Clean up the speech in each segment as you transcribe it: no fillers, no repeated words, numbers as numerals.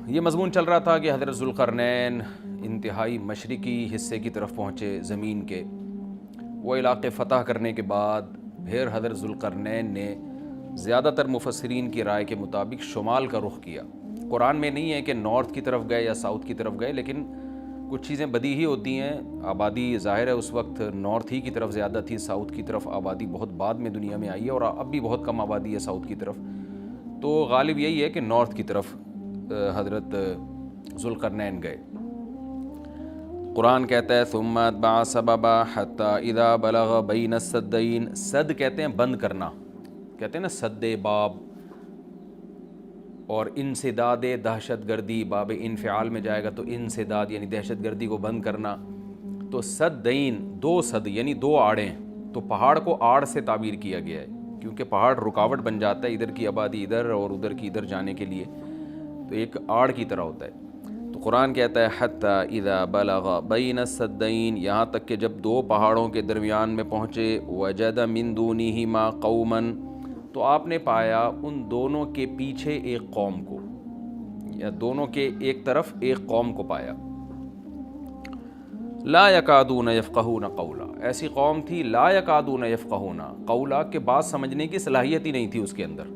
یہ مضمون چل رہا تھا کہ حضرت ذوالقرنین انتہائی مشرقی حصے کی طرف پہنچے زمین کے. وہ علاقے فتح کرنے کے بعد پھر حضرت ذوالقرنین نے زیادہ تر مفسرین کی رائے کے مطابق شمال کا رخ کیا. قرآن میں نہیں ہے کہ نارتھ کی طرف گئے یا ساؤتھ کی طرف گئے، لیکن کچھ چیزیں بدیہی ہوتی ہیں. آبادی ظاہر ہے اس وقت نارتھ ہی کی طرف زیادہ تھی، ساؤتھ کی طرف آبادی بہت بعد میں دنیا میں آئی ہے، اور اب بھی بہت کم آبادی ہے ساؤتھ کی طرف. تو غالب یہی ہے کہ نارتھ کی طرف حضرت ذوالقرنین گئے. قرآن کہتا ہے ثم اتبع سببا حتی اذا بلغ بین السدین. سد کہتے ہیں بند کرنا، کہتے ہیں نا سد باب، اور انسداد دہشت گردی، باب انفعال میں جائے گا تو انسداد یعنی دہشت گردی کو بند کرنا. تو سدین دو سد یعنی دو آڑیں. تو پہاڑ کو آڑ سے تعبیر کیا گیا ہے کیونکہ پہاڑ رکاوٹ بن جاتا ہے ادھر کی آبادی ادھر اور ادھر کی ادھر جانے کے لیے، تو ایک آڑ کی طرح ہوتا ہے. تو قرآن کہتا ہے حتی اذا بلغ بین السدین، یہاں تک کہ جب دو پہاڑوں کے درمیان میں پہنچے. وجد من دونہما قوما، تو آپ نے پایا ان دونوں کے پیچھے ایک قوم کو، یا دونوں کے ایک طرف ایک قوم کو پایا. لا یکادون یفقہون قولا، ایسی قوم تھی لا یکادون یفقہون قولا، کہ بات سمجھنے کی صلاحیت ہی نہیں تھی اس کے اندر.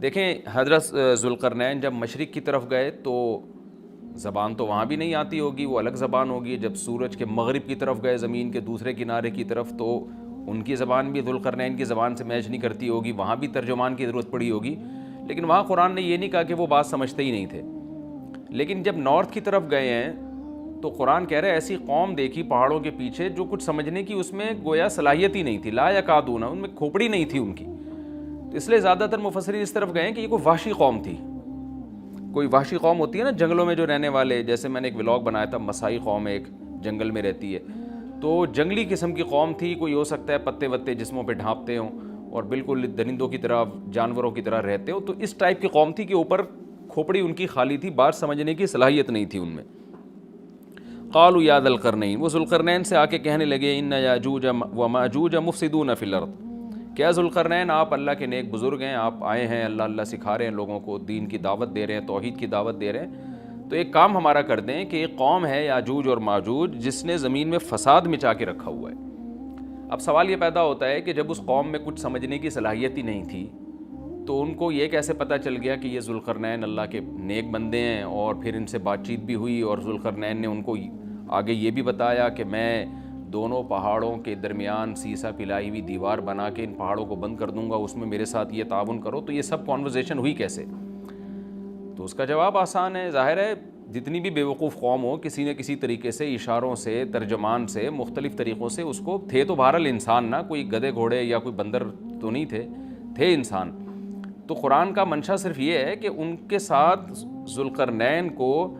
دیکھیں حضرت ذوالقرنین جب مشرق کی طرف گئے تو زبان تو وہاں بھی نہیں آتی ہوگی، وہ الگ زبان ہوگی. جب سورج کے مغرب کی طرف گئے زمین کے دوسرے کنارے کی طرف، تو ان کی زبان بھی ذوالقرنین کی زبان سے میچ نہیں کرتی ہوگی، وہاں بھی ترجمان کی ضرورت پڑی ہوگی. لیکن وہاں قرآن نے یہ نہیں کہا کہ وہ بات سمجھتے ہی نہیں تھے. لیکن جب نارتھ کی طرف گئے ہیں تو قرآن کہہ رہے ایسی قوم دیکھی پہاڑوں کے پیچھے جو کچھ سمجھنے کی اس میں گویا صلاحیت ہی نہیں تھی. لا یکادون، ان میں کھوپڑی نہیں تھی ان کی. تو اس لیے زیادہ تر مفسرین اس طرف گئے ہیں کہ یہ کوئی وحشی قوم تھی. کوئی وحشی قوم ہوتی ہے نا جنگلوں میں جو رہنے والے، جیسے میں نے ایک ولاگ بنایا تھا، مسائی قوم ایک جنگل میں رہتی ہے، تو جنگلی قسم کی قوم تھی. کوئی ہو سکتا ہے پتے وتے جسموں پہ ڈھانپتے ہوں اور بالکل درندوں کی طرح جانوروں کی طرح رہتے ہوں. تو اس ٹائپ کی قوم تھی کہ اوپر کھوپڑی ان کی خالی تھی، بات سمجھنے کی صلاحیت نہیں تھی ان میں. قالوا یا ذا القرنین، وہ ذوالقرنین سے آ کے کہنے لگے ان یاجوج و ماجوج مفسدون فی الارض. کیا ذوالقرنین آپ اللہ کے نیک بزرگ ہیں، آپ آئے ہیں اللہ اللہ سکھا رہے ہیں لوگوں کو، دین کی دعوت دے رہے ہیں، توحید کی دعوت دے رہے ہیں، تو ایک کام ہمارا کر دیں کہ ایک قوم ہے یاجوج اور ماجوج جس نے زمین میں فساد مچا کے رکھا ہوا ہے. اب سوال یہ پیدا ہوتا ہے کہ جب اس قوم میں کچھ سمجھنے کی صلاحیت ہی نہیں تھی تو ان کو یہ کیسے پتہ چل گیا کہ یہ ذوالقرنین اللہ کے نیک بندے ہیں؟ اور پھر ان سے بات چیت بھی ہوئی اور ذوالقرنین نے ان کو آگے یہ بھی بتایا کہ میں دونوں پہاڑوں کے درمیان سیسا پلائی ہوئی دیوار بنا کے ان پہاڑوں کو بند کر دوں گا، اس میں میرے ساتھ یہ تعاون کرو. تو یہ سب کانورزیشن ہوئی کیسے؟ تو اس کا جواب آسان ہے. ظاہر ہے جتنی بھی بیوقوف قوم ہو، کسی نہ کسی طریقے سے اشاروں سے، ترجمان سے، مختلف طریقوں سے اس کو، تھے تو بہرحال انسان نا، کوئی گدھے گھوڑے یا کوئی بندر تو نہیں تھے انسان. تو قرآن کا منشا صرف یہ ہے کہ ان کے ساتھ ذوالقرنین کو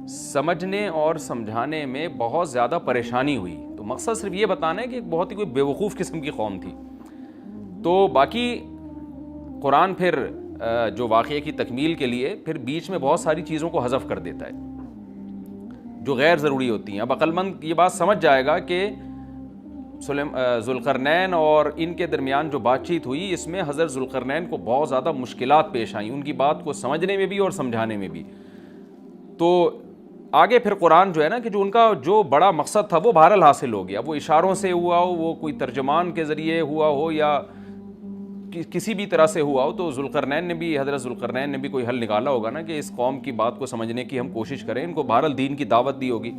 سمجھنے اور سمجھانے میں بہت زیادہ پریشانی ہوئی. تو مقصد صرف یہ بتانا ہے کہ ایک بہت ہی کوئی بیوقوف قسم کی قوم تھی. تو باقی قرآن پھر جو واقعے کی تکمیل کے لیے پھر بیچ میں بہت ساری چیزوں کو حذف کر دیتا ہے جو غیر ضروری ہوتی ہیں. اب عقل مند یہ بات سمجھ جائے گا کہ ذوالقرنین اور ان کے درمیان جو بات چیت ہوئی اس میں حضرت ذوالقرنین کو بہت زیادہ مشکلات پیش آئیں ان کی بات کو سمجھنے میں بھی اور سمجھانے میں بھی. تو آگے پھر قرآن جو ہے نا کہ جو ان کا جو بڑا مقصد تھا وہ بہرحال حاصل ہو گیا. وہ اشاروں سے ہوا ہو، وہ کوئی ترجمان کے ذریعے ہوا ہو، یا کسی بھی طرح سے ہوا ہو، تو حضرت ذوالقرنین نے بھی کوئی حل نکالا ہوگا نا کہ اس قوم کی بات کو سمجھنے کی ہم کوشش کریں. ان کو بہرحال دین کی دعوت دی ہوگی.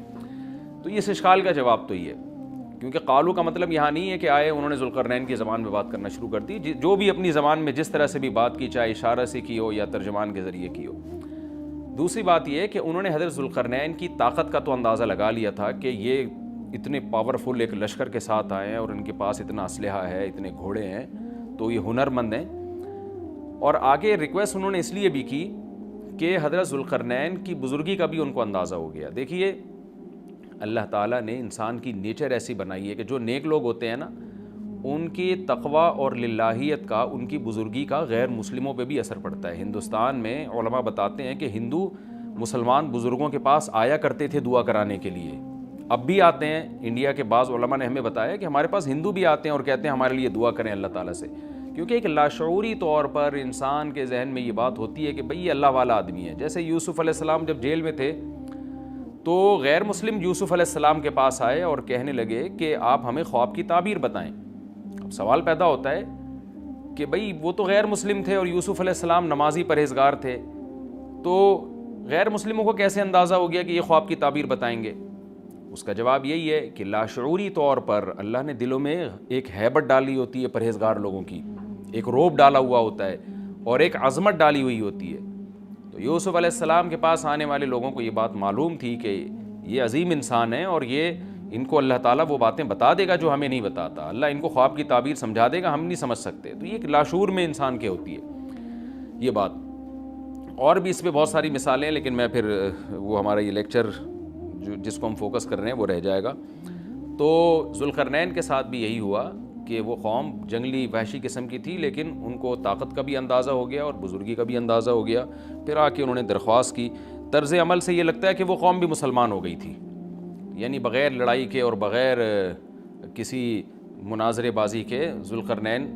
تو اس اشکال کا جواب تو یہ ہے، کیونکہ قالو کا مطلب یہاں نہیں ہے کہ آئے انہوں نے ذوالقرنین کی زبان میں بات کرنا شروع کر دی. جو بھی اپنی زبان میں جس طرح سے بھی بات کی، چاہے اشارہ سے کی ہو یا ترجمان کے ذریعے کی ہو. دوسری بات یہ ہے کہ انہوں نے حضرت ذوالقرنین کی طاقت کا تو اندازہ لگا لیا تھا کہ یہ اتنے پاورفل ایک لشکر کے ساتھ آئے ہیں اور ان کے پاس اتنا اسلحہ ہے، اتنے گھوڑے ہیں، تو یہ ہنرمند ہیں. اور آگے ریکویسٹ انہوں نے اس لیے بھی کی کہ حضرت ذوالقرنین کی بزرگی کا بھی ان کو اندازہ ہو گیا. دیکھیے اللہ تعالیٰ نے انسان کی نیچر ایسی بنائی ہے کہ جو نیک لوگ ہوتے ہیں نا ان کی تقوی اور للہیت کا، ان کی بزرگی کا غیر مسلموں پہ بھی اثر پڑتا ہے. ہندوستان میں علماء بتاتے ہیں کہ ہندو مسلمان بزرگوں کے پاس آیا کرتے تھے دعا کرانے کے لیے، اب بھی آتے ہیں. انڈیا کے بعض علماء نے ہمیں بتایا کہ ہمارے پاس ہندو بھی آتے ہیں اور کہتے ہیں ہمارے لیے دعا کریں اللہ تعالیٰ سے، کیونکہ ایک لاشعوری طور پر انسان کے ذہن میں یہ بات ہوتی ہے کہ بھئی یہ اللہ والا آدمی ہے. جیسے یوسف علیہ السلام جب جیل میں تھے تو غیر مسلم یوسف علیہ السلام کے پاس آئے اور کہنے لگے کہ آپ ہمیں خواب کی تعبیر بتائیں. اب سوال پیدا ہوتا ہے کہ بھئی وہ تو غیر مسلم تھے اور یوسف علیہ السلام نمازی پرہیزگار تھے, تو غیر مسلموں کو کیسے اندازہ ہو گیا کہ یہ خواب کی تعبیر بتائیں گے؟ اس کا جواب یہی ہے کہ لاشعوری طور پر اللہ نے دلوں میں ایک ہیبت ڈالی ہوتی ہے پرہیزگار لوگوں کی, ایک روب ڈالا ہوا ہوتا ہے اور ایک عظمت ڈالی ہوئی ہوتی ہے. تو یوسف علیہ السلام کے پاس آنے والے لوگوں کو یہ بات معلوم تھی کہ یہ عظیم انسان ہے اور یہ ان کو اللہ تعالیٰ وہ باتیں بتا دے گا جو ہمیں نہیں بتاتا, اللہ ان کو خواب کی تعبیر سمجھا دے گا, ہم نہیں سمجھ سکتے. تو یہ ایک لاشعور میں انسان کے ہوتی ہے یہ بات. اور بھی اس پہ بہت ساری مثالیں ہیں, لیکن میں پھر وہ ہمارا یہ لیکچر جس کو ہم فوکس کر رہے ہیں وہ رہ جائے گا. تو ذوالقرنین کے ساتھ بھی یہی ہوا کہ وہ قوم جنگلی وحشی قسم کی تھی, لیکن ان کو طاقت کا بھی اندازہ ہو گیا اور بزرگی کا بھی اندازہ ہو گیا. پھر آ کے انہوں نے درخواست کی. طرز عمل سے یہ لگتا ہے کہ وہ قوم بھی مسلمان ہو گئی تھی, یعنی بغیر لڑائی کے اور بغیر کسی مناظرے بازی کے ذوالقرنین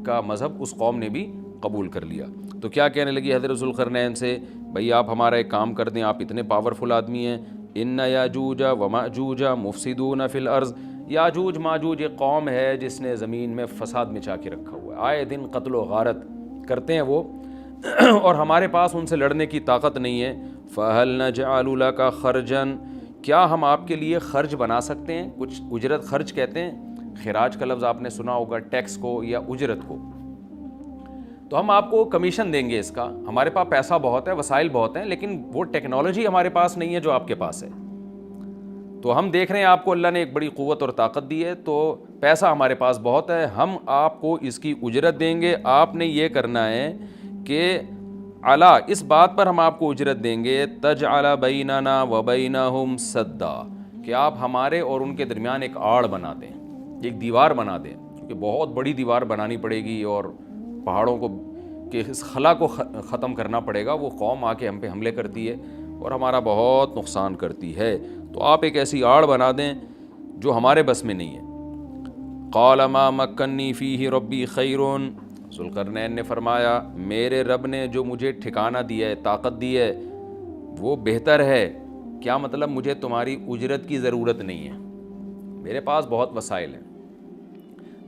کا مذہب اس قوم نے بھی قبول کر لیا. تو کیا کہنے لگی حضرت ذوالقرنین سے, بھئی آپ ہمارا ایک کام کر دیں, آپ اتنے پاورفل آدمی ہیں, ان یاجوج و ماجوج مفسدون فی الارض. یاجوج ماجوج ایک قوم ہے جس نے زمین میں فساد مچا کے رکھا ہوا ہے, آئے دن قتل و غارت کرتے ہیں وہ, اور ہمارے پاس ان سے لڑنے کی طاقت نہیں ہے. فہل نجعل لک خرجا, کیا ہم آپ کے لیے خرچ بنا سکتے ہیں, کچھ اجرت. خرچ کہتے ہیں خراج کا لفظ آپ نے سنا ہوگا, ٹیکس کو یا اجرت کو. تو ہم آپ کو کمیشن دیں گے اس کا, ہمارے پاس پیسہ بہت ہے, وسائل بہت ہیں, لیکن وہ ٹیکنالوجی ہمارے پاس نہیں ہے جو آپ کے پاس ہے. تو ہم دیکھ رہے ہیں آپ کو اللہ نے ایک بڑی قوت اور طاقت دی ہے, تو پیسہ ہمارے پاس بہت ہے, ہم آپ کو اس کی اجرت دیں گے. آپ نے یہ کرنا ہے کہ علا, اس بات پر ہم آپ کو اجرت دیں گے, تجعل بیننا و بینہم سدا, کہ آپ ہمارے اور ان کے درمیان ایک آڑ بنا دیں, ایک دیوار بنا دیں, کیونکہ بہت بڑی دیوار بنانی پڑے گی اور پہاڑوں کو کہ اس خلا کو ختم کرنا پڑے گا. وہ قوم آ کے ہم پہ حملے کرتی ہے اور ہمارا بہت نقصان کرتی ہے, تو آپ ایک ایسی آڑ بنا دیں جو ہمارے بس میں نہیں ہے. قال ما مکنی فیہ ربی خیر, ذوالقرنین نے فرمایا میرے رب نے جو مجھے ٹھکانہ دیا ہے, طاقت دی ہے, وہ بہتر ہے. کیا مطلب؟ مجھے تمہاری اجرت کی ضرورت نہیں ہے, میرے پاس بہت وسائل ہیں.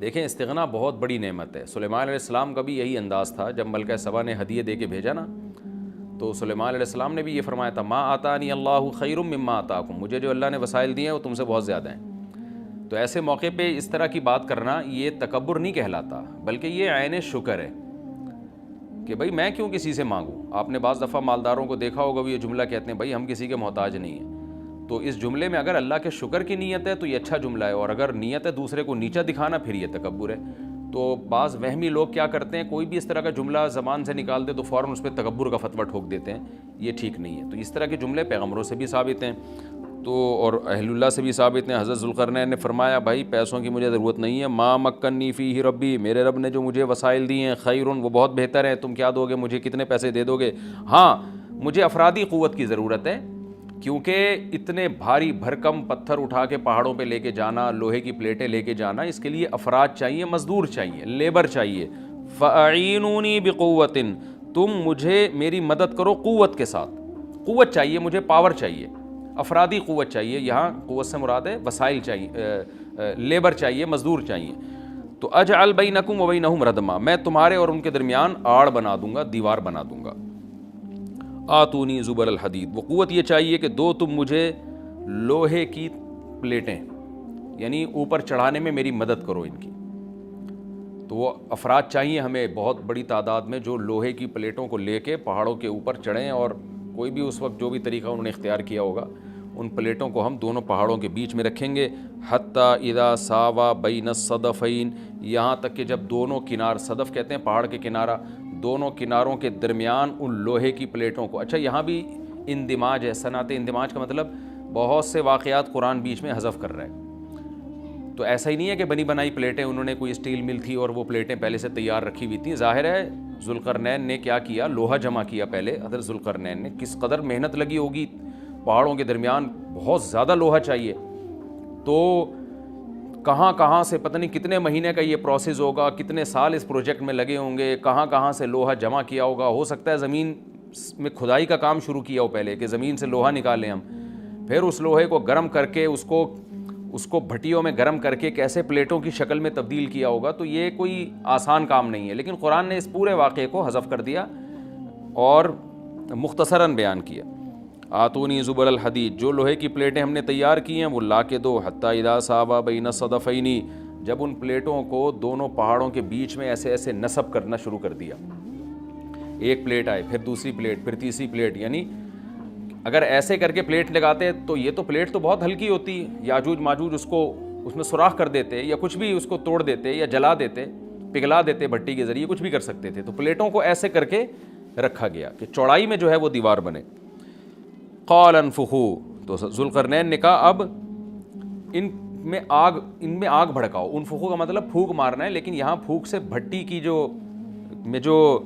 دیکھیں استغنا بہت بڑی نعمت ہے. سلیمان علیہ السلام کا بھی یہی انداز تھا, جب ملکہ سبا نے ہدیے دے کے بھیجا نا, تو سلیمان علیہ السلام نے بھی یہ فرمایا تھا, ما آتانی اللہ خیر مما آتاکم, مجھے جو اللہ نے وسائل دیے ہیں وہ تم سے بہت زیادہ ہیں. تو ایسے موقع پہ اس طرح کی بات کرنا یہ تکبر نہیں کہلاتا, بلکہ یہ عین شکر ہے کہ بھئی میں کیوں کسی سے مانگوں. آپ نے بعض دفعہ مالداروں کو دیکھا ہوگا, وہ یہ جملہ کہتے ہیں بھئی ہم کسی کے محتاج نہیں ہیں. تو اس جملے میں اگر اللہ کے شکر کی نیت ہے تو یہ اچھا جملہ ہے, اور اگر نیت ہے دوسرے کو نیچا دکھانا پھر یہ تکبر ہے. تو بعض وہمی لوگ کیا کرتے ہیں, کوئی بھی اس طرح کا جملہ زبان سے نکال دے تو فوراً اس پہ تکبر کا فتویٰ ٹھوک دیتے ہیں, یہ ٹھیک نہیں ہے. تو اس طرح کے جملے پیغمبروں سے بھی ثابت ہیں تو اور اہل اللہ سے بھی ثابت ہیں. حضرت ذوالقرنین نے فرمایا بھائی پیسوں کی مجھے ضرورت نہیں ہے, ما مکنی فیہ ربی, میرے رب نے جو مجھے وسائل دی ہیں, خیرون, وہ بہت بہتر ہیں. تم کیا دو گے مجھے, کتنے پیسے دے دو گے؟ ہاں مجھے افرادی قوت کی ضرورت ہے, کیونکہ اتنے بھاری بھرکم پتھر اٹھا کے پہاڑوں پہ لے کے جانا, لوہے کی پلیٹیں لے کے جانا, اس کے لیے افراد چاہیے, مزدور چاہیے, لیبر چاہیے. فَأَعِینُونِی بِقُوَّةٍ, تم مجھے میری مدد کرو قوت کے ساتھ. قوت چاہیے مجھے, پاور چاہیے, افرادی قوت چاہیے. یہاں قوت سے مراد ہے وسائل چاہیے, لیبر چاہیے, مزدور چاہیے. تو اجعل بینکم و بینہم ردما, میں تمہارے اور ان کے درمیان آڑ بنا دوں گا, دیوار بنا دوں گا. آتونی زبر الحدید, وہ قوت یہ چاہیے کہ دو تم مجھے لوہے کی پلیٹیں, یعنی اوپر چڑھانے میں میری مدد کرو ان کی. تو وہ افراد چاہیے ہمیں بہت بڑی تعداد میں جو لوہے کی پلیٹوں کو لے کے پہاڑوں کے اوپر چڑھیں, اور کوئی بھی اس وقت جو بھی طریقہ انہوں نے اختیار کیا ہوگا, ان پلیٹوں کو ہم دونوں پہاڑوں کے بیچ میں رکھیں گے. حتیٰ اذا ساوا بین الصدفین, یہاں تک کہ جب دونوں کنار, صدف کہتے ہیں پہاڑ کے کنارہ, دونوں کناروں کے درمیان ان لوہے کی پلیٹوں کو. اچھا یہاں بھی اندماج ہے, صنعت اندماج کا مطلب بہت سے واقعات قرآن بیچ میں حذف کر رہا ہے. تو ایسا ہی نہیں ہے کہ بنی بنائی پلیٹیں, انہوں نے کوئی اسٹیل مل تھی اور وہ پلیٹیں پہلے سے تیار رکھی ہوئی تھیں. ظاہر ہے ذوالقرنین نے کیا کیا, لوہا جمع کیا پہلے. حضرت ذوالقرنین نے کس قدر محنت لگی ہوگی, پہاڑوں کے درمیان بہت زیادہ لوہا چاہیے. تو کہاں کہاں سے پتہ نہیں کتنے مہینے کا یہ پروسیس ہوگا, کتنے سال اس پروجیکٹ میں لگے ہوں گے, کہاں کہاں سے لوہا جمع کیا ہوگا. ہو سکتا ہے زمین میں کھدائی کا کام شروع کیا ہو پہلے, کہ زمین سے لوہا نکالیں ہم, پھر اس لوہے کو گرم کر کے اس کو بھٹیوں میں گرم کر کے کیسے پلیٹوں کی شکل میں تبدیل کیا ہوگا. تو یہ کوئی آسان کام نہیں ہے, لیکن قرآن نے اس پورے واقعے کو حذف کر دیا اور مختصراً بیان کیا. آتونی زبر الحدید, جو لوہے کی پلیٹیں ہم نے تیار کی ہیں وہ لا کے دو. حتی اذا ساوا بین الصدفین, جب ان پلیٹوں کو دونوں پہاڑوں کے بیچ میں ایسے ایسے نصب کرنا شروع کر دیا. ایک پلیٹ آئے, پھر دوسری پلیٹ, پھر تیسری پلیٹ. یعنی اگر ایسے کر کے پلیٹ لگاتے تو یہ تو پلیٹ تو بہت ہلکی ہوتی, یاجوج ماجوج اس میں سوراخ کر دیتے یا کچھ بھی اس کو توڑ دیتے یا جلا دیتے, پگھلا دیتے بھٹی کے ذریعے, کچھ بھی کر سکتے تھے. تو پلیٹوں کو ایسے کر کے رکھا گیا کہ چوڑائی میں جو ہے وہ دیوار بنے. قال انفخوا, تو ذوالقرنین نے کہا اب ان میں آگ بھڑکاؤ. انفخوا کا مطلب پھونک مارنا ہے, لیکن یہاں پھونک سے بھٹی کی جو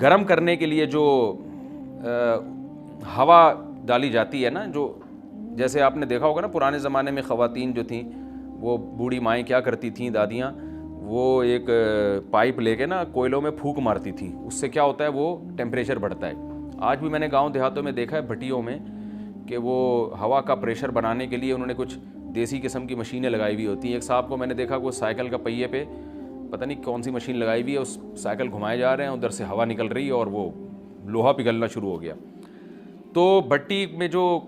گرم کرنے کے لیے جو ہوا ڈالی جاتی ہے نا, جو جیسے آپ نے دیکھا ہوگا نا پرانے زمانے میں خواتین جو تھیں, وہ بوڑھی مائیں کیا کرتی تھیں, دادیاں, وہ ایک پائپ لے کے نا کوئلوں میں پھونک مارتی تھیں. اس سے کیا ہوتا ہے, وہ ٹیمپریچر بڑھتا ہے. آج بھی میں نے گاؤں دیہاتوں میں دیکھا ہے بھٹیوں میں کہ وہ ہوا کا پریشر بنانے کے لیے انہوں نے کچھ دیسی قسم کی مشینیں لگائی ہوئی ہوتی ہیں. ایک صاحب کو میں نے دیکھا وہ سائیکل کا پہیے پہ پتہ نہیں کون سی مشین لگائی ہوئی ہے, اس سائیکل گھمائے جا رہے ہیں, ادھر سے ہوا نکل رہی ہے اور وہ لوہا پگھلنا شروع ہو گیا. تو بھٹی میں جو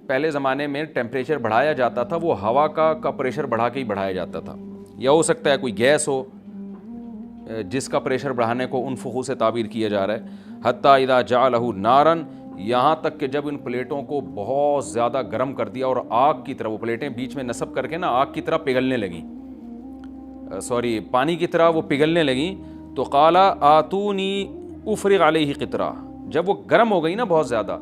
پہلے زمانے میں ٹیمپریچر بڑھایا جاتا تھا وہ ہوا کا پریشر بڑھا کے ہی بڑھایا جاتا تھا, یا ہو سکتا ہے کوئی گیس ہو جس کا پریشر بڑھانے کو انفخو سے تعبیر کیا جا رہا ہے. حتی اذا جعلہ نارا, یہاں تک کہ جب ان پلیٹوں کو بہت زیادہ گرم کر دیا اور آگ کی طرح, وہ پلیٹیں بیچ میں نصب کر کے نا آگ کی طرح پگھلنے لگیں, پانی کی طرح وہ پگھلنے لگیں. تو قال آتونی افرغ علیہ قطرہ, جب وہ گرم ہو گئی نا بہت زیادہ,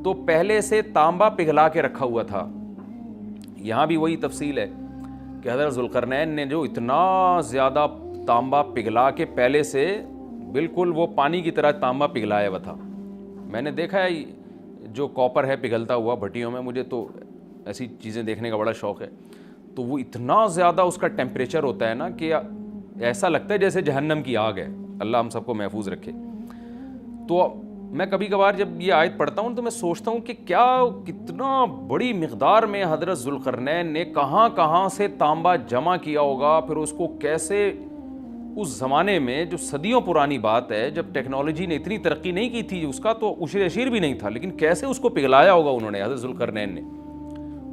تو پہلے سے تانبا پگھلا کے رکھا ہوا تھا. یہاں بھی وہی تفصیل ہے کہ حضرت ذوالقرنین نے جو اتنا زیادہ تانبا پگھلا کے پہلے سے بالکل وہ پانی کی طرح تانبا پگھلایا ہوا تھا. میں نے دیکھا ہے جو کاپر ہے پگھلتا ہوا بھٹیوں میں, مجھے تو ایسی چیزیں دیکھنے کا بڑا شوق ہے. تو وہ اتنا زیادہ اس کا ٹیمپریچر ہوتا ہے نا کہ ایسا لگتا ہے جیسے جہنم کی آگ ہے. اللہ ہم سب کو محفوظ رکھے. تو میں کبھی کبھار جب یہ آیت پڑھتا ہوں تو میں سوچتا ہوں کہ کتنا بڑی مقدار میں حضرت ذوالقرنین نے کہاں کہاں سے تانبا جمع کیا ہوگا, پھر اس کو کیسے اس زمانے میں, جو صدیوں پرانی بات ہے, جب ٹیکنالوجی نے اتنی ترقی نہیں کی تھی, اس کا تو عشر اشیر بھی نہیں تھا, لیکن کیسے اس کو پگھلایا ہوگا انہوں نے, حضرت ذوالقرنین نے.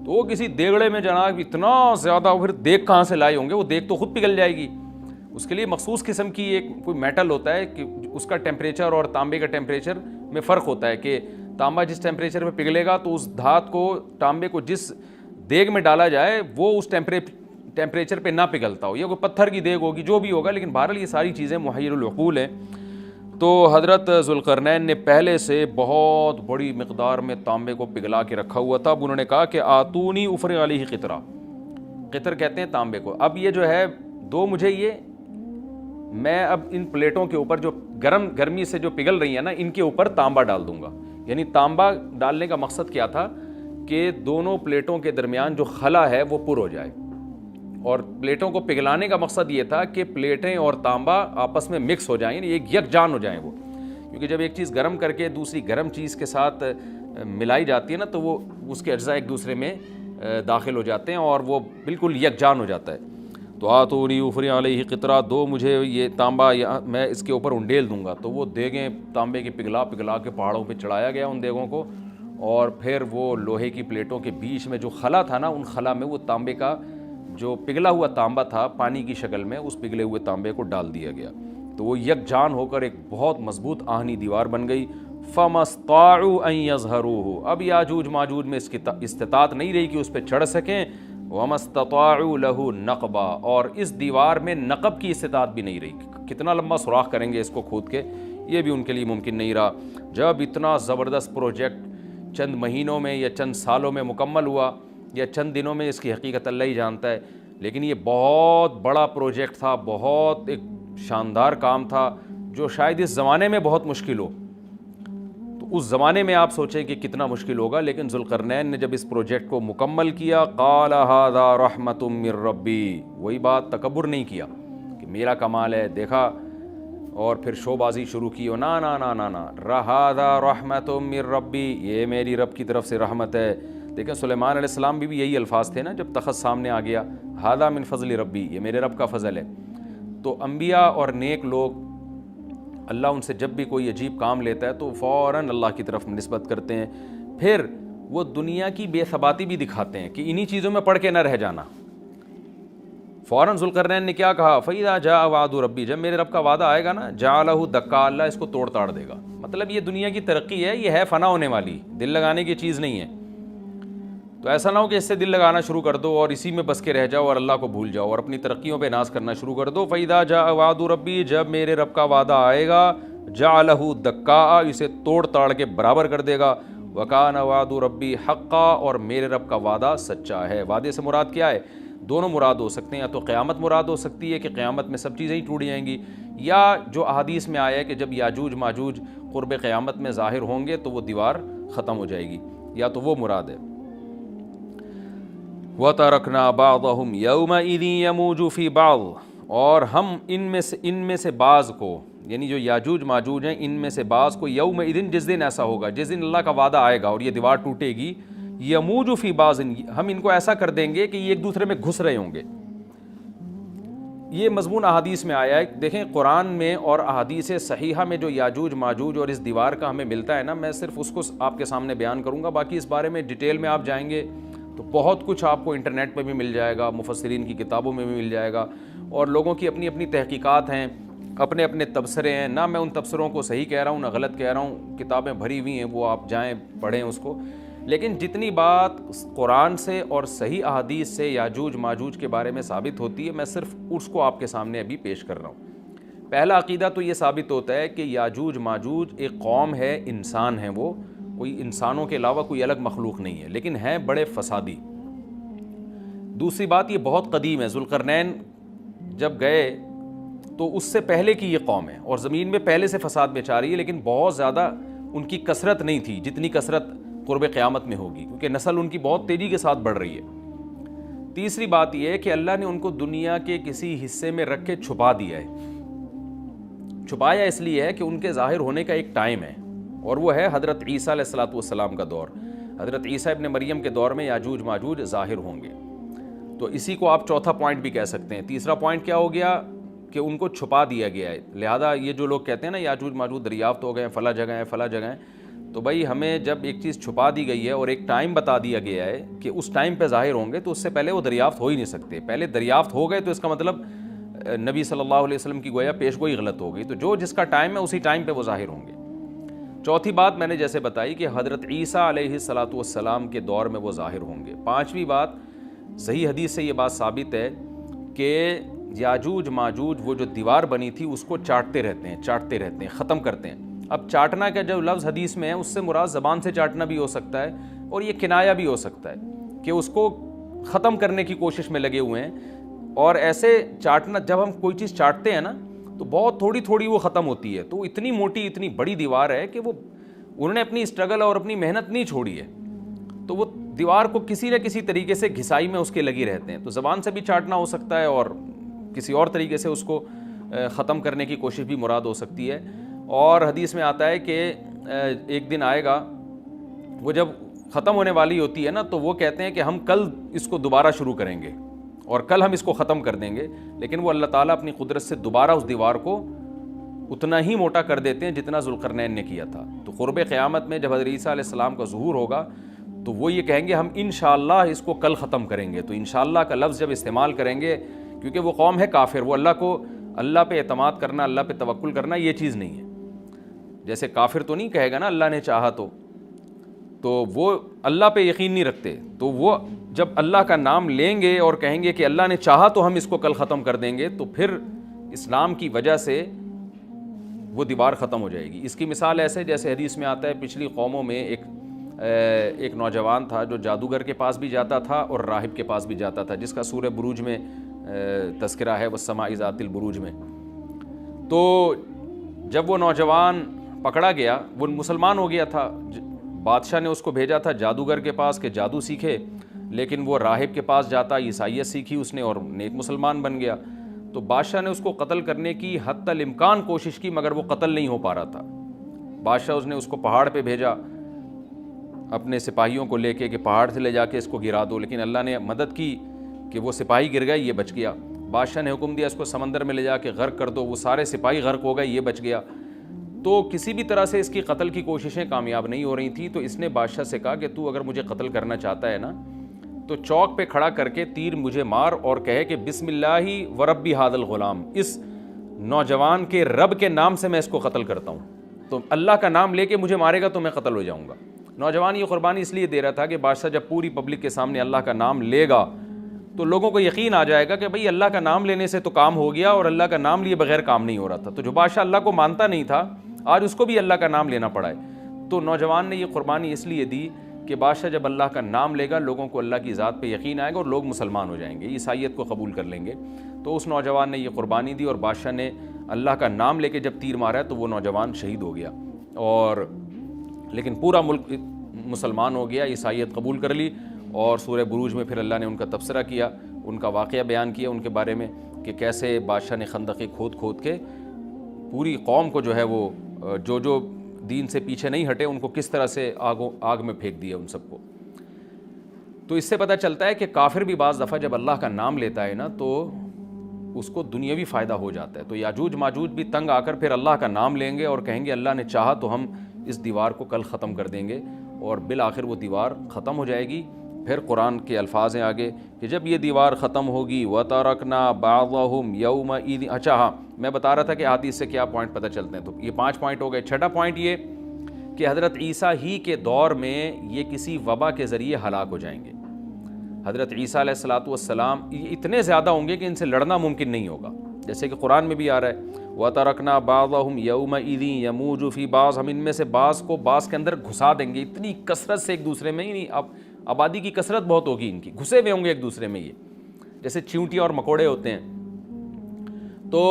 تو وہ کسی دیگڑے میں جناب اتنا زیادہ, پھر دیگ کہاں سے لائے ہوں گے, وہ دیگ تو خود پگھل جائے گی. اس کے لیے مخصوص قسم کی ایک کوئی میٹل ہوتا ہے کہ اس کا ٹیمپریچر اور تانبے کا ٹیمپریچر میں فرق ہوتا ہے, کہ تانبا جس ٹیمپریچر پہ پگھلے گا تو اس دھات کو, تانبے کو جس دیگ میں ڈالا جائے وہ اس ٹیمپریچر پہ نہ پگھلتا ہو, یا کوئی پتھر کی دیگ ہوگی, جو بھی ہوگا, لیکن بہرحال یہ ساری چیزیں محیر العقول ہیں. تو حضرت ذوالقرنین نے پہلے سے بہت بڑی مقدار میں تانبے کو پگھلا کے رکھا ہوا تھا. اب انہوں نے کہا کہ آتونی افرغ علیہ قطرہ, قطر کہتے ہیں تانبے کو. اب یہ جو ہے دو مجھے یہ, میں اب ان پلیٹوں کے اوپر جو گرمی سے جو پگھل رہی ہیں نا, ان کے اوپر تانبا ڈال دوں گا. یعنی تانبا ڈالنے کا مقصد کیا تھا کہ دونوں پلیٹوں کے درمیان جو خلا ہے وہ پر ہو جائے, اور پلیٹوں کو پگھلانے کا مقصد یہ تھا کہ پلیٹیں اور تانبا آپس میں مکس ہو جائیں, یعنی ایک یکجان ہو جائیں وہ. کیونکہ جب ایک چیز گرم کر کے دوسری گرم چیز کے ساتھ ملائی جاتی ہے نا, تو وہ اس کے اجزاء ایک دوسرے میں داخل ہو جاتے ہیں اور وہ بالکل یکجان ہو جاتا ہے. تو آتونی افرغ علیہ قطرہ, دو مجھے یہ تانبا, میں اس کے اوپر انڈیل دوں گا. تو وہ دیگیں تانبے کی پگھلا کے پہاڑوں پہ چڑھایا گیا ان دیگوں کو, اور پھر وہ لوہے کی پلیٹوں کے بیچ میں جو خلا تھا نا, ان خلا میں وہ تانبے کا جو پگھلا ہوا تانبا تھا پانی کی شکل میں, اس پگھلے ہوئے تانبے کو ڈال دیا گیا. تو وہ یکجان ہو کر ایک بہت مضبوط آہنی دیوار بن گئی. فَمَا اسْطَاعُوا أَن يَظْهَرُوهُ, اب یاجوج ماجوج میں اس کی استطاعت نہیں رہی کہ اس پہ چڑھ سکیں. وَمَا اسْتَطَاعُوا لَهُ نَقْبًا, اور اس دیوار میں نقب کی استطاعت بھی نہیں رہی. کتنا لمبا سوراخ کریں گے اس کو کھود کے, یہ بھی ان کے لیے ممکن نہیں رہا. جب اتنا زبردست پروجیکٹ چند مہینوں میں یا چند سالوں میں مکمل ہوا, یا چند دنوں میں, اس کی حقیقت اللہ ہی جانتا ہے, لیکن یہ بہت بڑا پروجیکٹ تھا, بہت ایک شاندار کام تھا جو شاید اس زمانے میں بہت مشکل ہو. تو اس زمانے میں آپ سوچیں کہ کتنا مشکل ہوگا، لیکن ذوالقرنین نے جب اس پروجیکٹ کو مکمل کیا، قال ھذا رحمۃ من ربی، وہی بات، تکبر نہیں کیا کہ میرا کمال ہے، دیکھا اور پھر شو بازی شروع کی، نا نا نا نا نا، ھذا رحمۃ من ربی، یہ میری رب کی طرف سے رحمت ہے۔ دیکھیں سلیمان علیہ السلام بھی یہی الفاظ تھے نا جب تخت سامنے آ گیا، ھذا من فضل ربی، یہ میرے رب کا فضل ہے۔ تو انبیاء اور نیک لوگ اللہ ان سے جب بھی کوئی عجیب کام لیتا ہے تو فوراً اللہ کی طرف نسبت کرتے ہیں، پھر وہ دنیا کی بے ثباتی بھی دکھاتے ہیں کہ انہی چیزوں میں پڑھ کے نہ رہ جانا۔ فوراً ذوالقرنین نے کیا کہا، فَإِذَا جَاءَ وَعْدُ رَبِّي، جب میرے رب کا وعدہ آئے گا نا، جَعَلَهُ دَكَّا، اللہ اس کو توڑ تاڑ دے گا۔ مطلب یہ دنیا کی ترقی ہے، یہ ہے فنا ہونے والی، دل لگانے کی چیز نہیں ہے۔ تو ایسا نہ ہو کہ اس سے دل لگانا شروع کر دو اور اسی میں بس کے رہ جاؤ اور اللہ کو بھول جاؤ اور اپنی ترقیوں پہ ناز کرنا شروع کر دو۔ فَإِذَا جَاءَ وَعْدُ رَبِّي، جب میرے رب کا وعدہ آئے گا، جَعَلَهُ دَكَّا، اسے توڑ تاڑ کے برابر کر دے گا۔ وَكَانَ وَعْدُ رَبِّي حَقًّا، اور میرے رب کا وعدہ سچا ہے۔ وعدے سے مراد کیا ہے؟ دونوں مراد ہو سکتے ہیں، یا تو قیامت مراد ہو سکتی ہے کہ قیامت میں سب چیزیں ہی ٹوٹ جائیں گی، یا جو احادیث میں آیا ہے کہ جب یاجوج ماجوج قرب قیامت میں ظاہر ہوں گے تو وہ دیوار ختم ہو جائے گی، یا تو وہ مراد ہے۔ وَتَرَكْنَا بَعْضَهُمْ يَوْمَئِذٍ يَمُوجُ فِي بَعْضٍ، اور ہم ان میں سے بعض کو، یعنی جو یاجوج ماجوج ہیں ان میں سے بعض کو، یومئذ، جس دن ایسا ہوگا، جس دن اللہ کا وعدہ آئے گا اور یہ دیوار ٹوٹے گی، یموج فی بعض، ہم ان کو ایسا کر دیں گے کہ یہ ایک دوسرے میں گھس رہے ہوں گے۔ یہ مضمون احادیث میں آیا ہے۔ دیکھیں قرآن میں اور احادیث صحیحہ میں جو یاجوج ماجوج اور اس دیوار کا ہمیں ملتا ہے نا، میں صرف اس کو آپ کے سامنے بیان کروں گا، باقی اس بارے میں ڈیٹیل میں آپ جائیں گے تو بہت کچھ آپ کو انٹرنیٹ پہ بھی مل جائے گا، مفسرین کی کتابوں میں بھی مل جائے گا، اور لوگوں کی اپنی اپنی تحقیقات ہیں، اپنے اپنے تبصرے ہیں، نہ میں ان تبصروں کو صحیح کہہ رہا ہوں نہ غلط کہہ رہا ہوں، کتابیں بھری ہوئی ہیں، وہ آپ جائیں پڑھیں اس کو، لیکن جتنی بات قرآن سے اور صحیح احادیث سے یاجوج ماجوج کے بارے میں ثابت ہوتی ہے، میں صرف اس کو آپ کے سامنے ابھی پیش کر رہا ہوں۔ پہلا عقیدہ تو یہ ثابت ہوتا ہے کہ یاجوج ماجوج ایک قوم ہے، انسان ہیں، وہ کوئی انسانوں کے علاوہ کوئی الگ مخلوق نہیں ہے، لیکن ہیں بڑے فسادی۔ دوسری بات، یہ بہت قدیم ہے، ذوالقرنین جب گئے تو اس سے پہلے کی یہ قوم ہے اور زمین میں پہلے سے فساد مچا رہی ہے، لیکن بہت زیادہ ان کی کثرت نہیں تھی جتنی کثرت قرب قیامت میں ہوگی، کیونکہ نسل ان کی بہت تیزی کے ساتھ بڑھ رہی ہے۔ تیسری بات یہ ہے کہ اللہ نے ان کو دنیا کے کسی حصے میں رکھ کے چھپا دیا ہے۔ چھپایا اس لیے ہے کہ ان کے ظاہر ہونے کا ایک ٹائم ہے، اور وہ ہے حضرت عیسیٰ علیہ السلام کا دور۔ حضرت عیسیٰ ابن مریم کے دور میں یاجوج ماجوج ظاہر ہوں گے، تو اسی کو آپ چوتھا پوائنٹ بھی کہہ سکتے ہیں۔ تیسرا پوائنٹ کیا ہو گیا کہ ان کو چھپا دیا گیا ہے، لہذا یہ جو لوگ کہتے ہیں نا یاجوج ماجوج دریافت ہو گئے ہیں، فلاں جگہ ہیں فلاں جگہ ہیں، تو بھائی ہمیں جب ایک چیز چھپا دی گئی ہے اور ایک ٹائم بتا دیا گیا ہے کہ اس ٹائم پہ ظاہر ہوں گے، تو اس سے پہلے وہ دریافت ہو ہی نہیں سکتے۔ پہلے دریافت ہو گئے تو اس کا مطلب نبی صلی اللہ علیہ وسلم کی گویا پیش گوئی غلط ہو گئی، تو جو جس کا ٹائم ہے اسی ٹائم پہ وہ ظاہر ہوں گے۔ چوتھی بات میں نے جیسے بتائی کہ حضرت عیسیٰ علیہ السلام کے دور میں وہ ظاہر ہوں گے۔ پانچویں بات، صحیح حدیث سے یہ بات ثابت ہے کہ یاجوج ماجوج وہ جو دیوار بنی تھی اس کو چاٹتے رہتے ہیں، ختم کرتے ہیں۔ اب چاٹنا کا جو لفظ حدیث میں ہے اس سے مراد زبان سے چاٹنا بھی ہو سکتا ہے، اور یہ کنایا بھی ہو سکتا ہے کہ اس کو ختم کرنے کی کوشش میں لگے ہوئے ہیں۔ اور ایسے چاٹنا، جب ہم کوئی چیز چاٹتے ہیں نا تو بہت تھوڑی تھوڑی وہ ختم ہوتی ہے، تو اتنی موٹی اتنی بڑی دیوار ہے کہ وہ انہوں نے اپنی اسٹرگل اور اپنی محنت نہیں چھوڑی ہے، تو وہ دیوار کو کسی نہ کسی طریقے سے گھسائی میں اس کے لگی رہتے ہیں۔ تو زبان سے بھی چاٹنا ہو سکتا ہے اور کسی اور طریقے سے اس کو ختم کرنے کی کوشش بھی مراد ہو سکتی ہے۔ اور حدیث میں آتا ہے کہ ایک دن آئے گا، وہ جب ختم ہونے والی ہوتی ہے نا تو وہ کہتے ہیں کہ ہم کل اس کو دوبارہ شروع کریں گے اور کل ہم اس کو ختم کر دیں گے، لیکن وہ اللہ تعالیٰ اپنی قدرت سے دوبارہ اس دیوار کو اتنا ہی موٹا کر دیتے ہیں جتنا ذوالقرنین نے کیا تھا۔ تو قرب قیامت میں جب حضرت عیسیٰ علیہ السلام کا ظہور ہوگا تو وہ یہ کہیں گے ہم انشاءاللہ اس کو کل ختم کریں گے۔ تو انشاءاللہ کا لفظ جب استعمال کریں گے، کیونکہ وہ قوم ہے کافر، وہ اللہ پہ اعتماد کرنا، اللہ پہ توکل کرنا یہ چیز نہیں ہے۔ جیسے کافر تو نہیں کہے گا نا اللہ نے چاہا تو وہ اللہ پہ یقین نہیں رکھتے، تو وہ جب اللہ کا نام لیں گے اور کہیں گے کہ اللہ نے چاہا تو ہم اس کو کل ختم کر دیں گے، تو پھر اسلام کی وجہ سے وہ دیوار ختم ہو جائے گی۔ اس کی مثال ایسے جیسے حدیث میں آتا ہے، پچھلی قوموں میں ایک نوجوان تھا جو جادوگر کے پاس بھی جاتا تھا اور راہب کے پاس بھی جاتا تھا، جس کا سورہ بروج میں تذکرہ ہے، والسماء ذات البروج میں۔ تو جب وہ نوجوان پکڑا گیا، وہ مسلمان ہو گیا تھا، بادشاہ نے اس کو بھیجا تھا جادوگر کے پاس کہ جادو سیکھے، لیکن وہ راہب کے پاس جاتا، عیسائیت سیکھی اس نے اور نیک مسلمان بن گیا۔ تو بادشاہ نے اس کو قتل کرنے کی حتی الامکان کوشش کی، مگر وہ قتل نہیں ہو پا رہا تھا۔ بادشاہ اس نے اس کو پہاڑ پہ بھیجا اپنے سپاہیوں کو لے کے کہ پہاڑ سے لے جا کے اس کو گرا دو، لیکن اللہ نے مدد کی کہ وہ سپاہی گر گئے، یہ بچ گیا۔ بادشاہ نے حکم دیا اس کو سمندر میں لے جا کے غرق کر دو، وہ سارے سپاہی غرق ہو گئے، یہ بچ گیا۔ تو کسی بھی طرح سے اس کی قتل کی کوششیں کامیاب نہیں ہو رہی تھیں، تو اس نے بادشاہ سے کہا کہ تو اگر مجھے قتل کرنا چاہتا ہے نا تو چوک پہ کھڑا کر کے تیر مجھے مار اور کہے کہ بسم اللہ و ربی ھذا الغلام، اس نوجوان کے رب کے نام سے میں اس کو قتل کرتا ہوں، تو اللہ کا نام لے کے مجھے مارے گا تو میں قتل ہو جاؤں گا۔ نوجوان یہ قربانی اس لیے دے رہا تھا کہ بادشاہ جب پوری پبلک کے سامنے اللہ کا نام لے گا تو لوگوں کو یقین آ جائے گا کہ بھئی اللہ کا نام لینے سے تو کام ہو گیا، اور اللہ کا نام لیے بغیر کام نہیں ہو رہا تھا۔ تو جو بادشاہ اللہ کو مانتا نہیں تھا آج اس کو بھی اللہ کا نام لینا پڑا ہے۔ تو نوجوان نے یہ قربانی اس لیے دی کہ بادشاہ جب اللہ کا نام لے گا لوگوں کو اللہ کی ذات پہ یقین آئے گا اور لوگ مسلمان ہو جائیں گے، عیسائیت کو قبول کر لیں گے۔ تو اس نوجوان نے یہ قربانی دی اور بادشاہ نے اللہ کا نام لے کے جب تیر مارا تو وہ نوجوان شہید ہو گیا، اور لیکن پورا ملک مسلمان ہو گیا، عیسائیت قبول کر لی۔ اور سورہ بروج میں پھر اللہ نے ان کا تبصرہ کیا، ان کا واقعہ بیان کیا ان کے بارے میں کہ کیسے بادشاہ نے خندقیں کھود کھود کے پوری قوم کو جو ہے وہ جو دین سے پیچھے نہیں ہٹے ان کو کس طرح سے آگ میں پھینک دیا ان سب کو۔ تو اس سے پتہ چلتا ہے کہ کافر بھی بعض دفعہ جب اللہ کا نام لیتا ہے نا تو اس کو دنیاوی فائدہ ہو جاتا ہے۔ تو یاجوج ماجوج بھی تنگ آ کر پھر اللہ کا نام لیں گے اور کہیں گے اللہ نے چاہا تو ہم اس دیوار کو کل ختم کر دیں گے، اور بالآخر وہ دیوار ختم ہو جائے گی۔ پھر قرآن کے الفاظ ہیں آگے کہ جب یہ دیوار ختم ہوگی وَتَرَكْنَا بَعْضَهُمْ يَوْمَئِذٍ۔ اچھا ہاں، میں بتا رہا تھا کہ حدیث سے کیا پوائنٹ پتہ چلتے ہیں، تو یہ 5 پوائنٹ ہو گئے۔ چھٹا پوائنٹ یہ کہ حضرت عیسیٰ ہی کے دور میں یہ کسی وبا کے ذریعے ہلاک ہو جائیں گے۔ حضرت عیسیٰ علیہ الصلوۃ والسلام اتنے زیادہ ہوں گے کہ ان سے لڑنا ممکن نہیں ہوگا، جیسے کہ قرآن میں بھی آ رہا ہے وَتَرَكْنَا بَعْضَهُمْ يَوْمَئِذٍ يَمُوجُ فِي بَعْضٍ، ہم ان میں سے بعض کو بعض کے اندر گھسا دیں گے، اتنی کثرت سے ایک دوسرے میں ہی نہیں، اب آبادی کی کثرت بہت ہوگی ان کی، گھسے ہوئے ہوں گے ایک دوسرے میں، یہ جیسے چیونٹیاں اور مکوڑے ہوتے ہیں، تو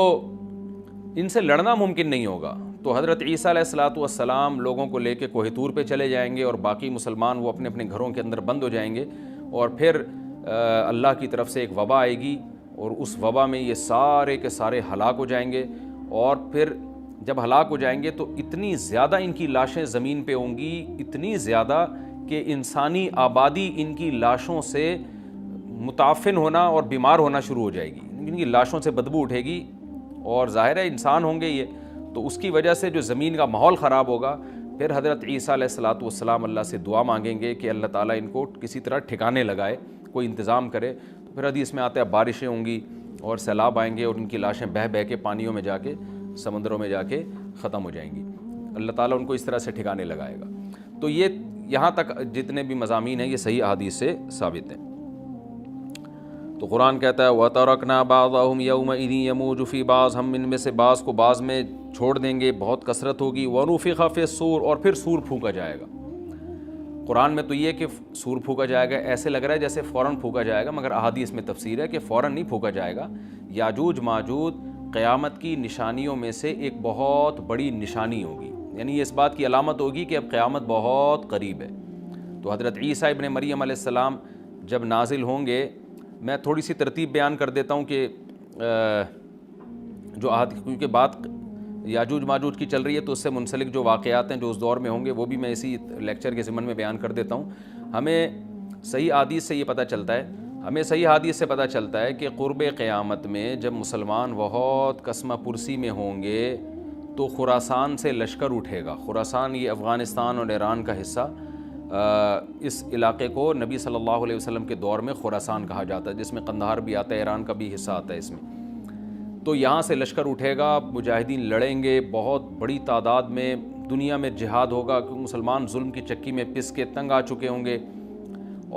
ان سے لڑنا ممکن نہیں ہوگا۔ تو حضرت عیسیٰ علیہ الصلوۃ والسلام لوگوں کو لے کے کوہ طور پہ چلے جائیں گے، اور باقی مسلمان وہ اپنے اپنے گھروں کے اندر بند ہو جائیں گے، اور پھر اللہ کی طرف سے ایک وبا آئے گی، اور اس وبا میں یہ سارے کے سارے ہلاک ہو جائیں گے۔ اور پھر جب ہلاک ہو جائیں گے تو اتنی زیادہ ان کی لاشیں زمین پہ ہوں گی، اتنی زیادہ کہ انسانی آبادی ان کی لاشوں سے متعفن ہونا اور بیمار ہونا شروع ہو جائے گی، ان کی لاشوں سے بدبو اٹھے گی، اور ظاہر ہے انسان ہوں گے یہ، تو اس کی وجہ سے جو زمین کا ماحول خراب ہوگا۔ پھر حضرت عیسیٰ علیہ الصلوۃ والسلام اللہ سے دعا مانگیں گے کہ اللہ تعالیٰ ان کو کسی طرح ٹھکانے لگائے، کوئی انتظام کرے۔ تو پھر حدیث میں آتا ہے بارشیں ہوں گی اور سیلاب آئیں گے، اور ان کی لاشیں بہہ بہہ کے پانیوں میں جا کے سمندروں میں جا کے ختم ہو جائیں گی، اللہ تعالیٰ ان کو اس طرح سے ٹھکانے لگائے گا۔ تو یہ یہاں تک جتنے بھی مضامین ہیں یہ صحیح احادیث سے ثابت ہیں۔ تو قرآن کہتا ہے وَتَرَكْنَا بَعْضَهُمْ يَوْمَئِذٍ يَمُوجُ فِي بَعْضٍ، ہم ان میں سے بعض کو بعض میں چھوڑ دیں گے، بہت کثرت ہوگی۔ وَنُفِخَ فِي الصُّورِ، اور پھر سور پھونکا جائے گا۔ قرآن میں تو یہ کہ سور پھونکا جائے گا ایسے لگ رہا ہے جیسے فوراً پھونکا جائے گا، مگر احادیث میں تفسیر ہے کہ فوراً نہیں پھونکا جائے گا۔ یاجوج ماجوج قیامت کی نشانیوں میں سے ایک بہت بڑی نشانی ہوگی، یعنی یہ اس بات کی علامت ہوگی کہ اب قیامت بہت قریب ہے۔ تو حضرت عیسیٰ ابن مریم علیہ السلام جب نازل ہوں گے، میں تھوڑی سی ترتیب بیان کر دیتا ہوں کہ جو کیونکہ بات یاجوج ماجوج کی چل رہی ہے تو اس سے منسلک جو واقعات ہیں جو اس دور میں ہوں گے وہ بھی میں اسی لیکچر کے ضمن میں بیان کر دیتا ہوں۔ ہمیں صحیح حدیث سے یہ پتہ چلتا ہے کہ قرب قیامت میں جب مسلمان بہت قسمہ پرسی میں ہوں گے تو خراسان سے لشکر اٹھے گا۔ خراسان یہ افغانستان اور ایران کا حصہ، اس علاقے کو نبی صلی اللہ علیہ وسلم کے دور میں خراسان کہا جاتا ہے، جس میں قندھار بھی آتا ہے، ایران کا بھی حصہ آتا ہے اس میں۔ تو یہاں سے لشکر اٹھے گا، مجاہدین لڑیں گے بہت بڑی تعداد میں، دنیا میں جہاد ہوگا کیونکہ مسلمان ظلم کی چکی میں پس کے تنگ آ چکے ہوں گے،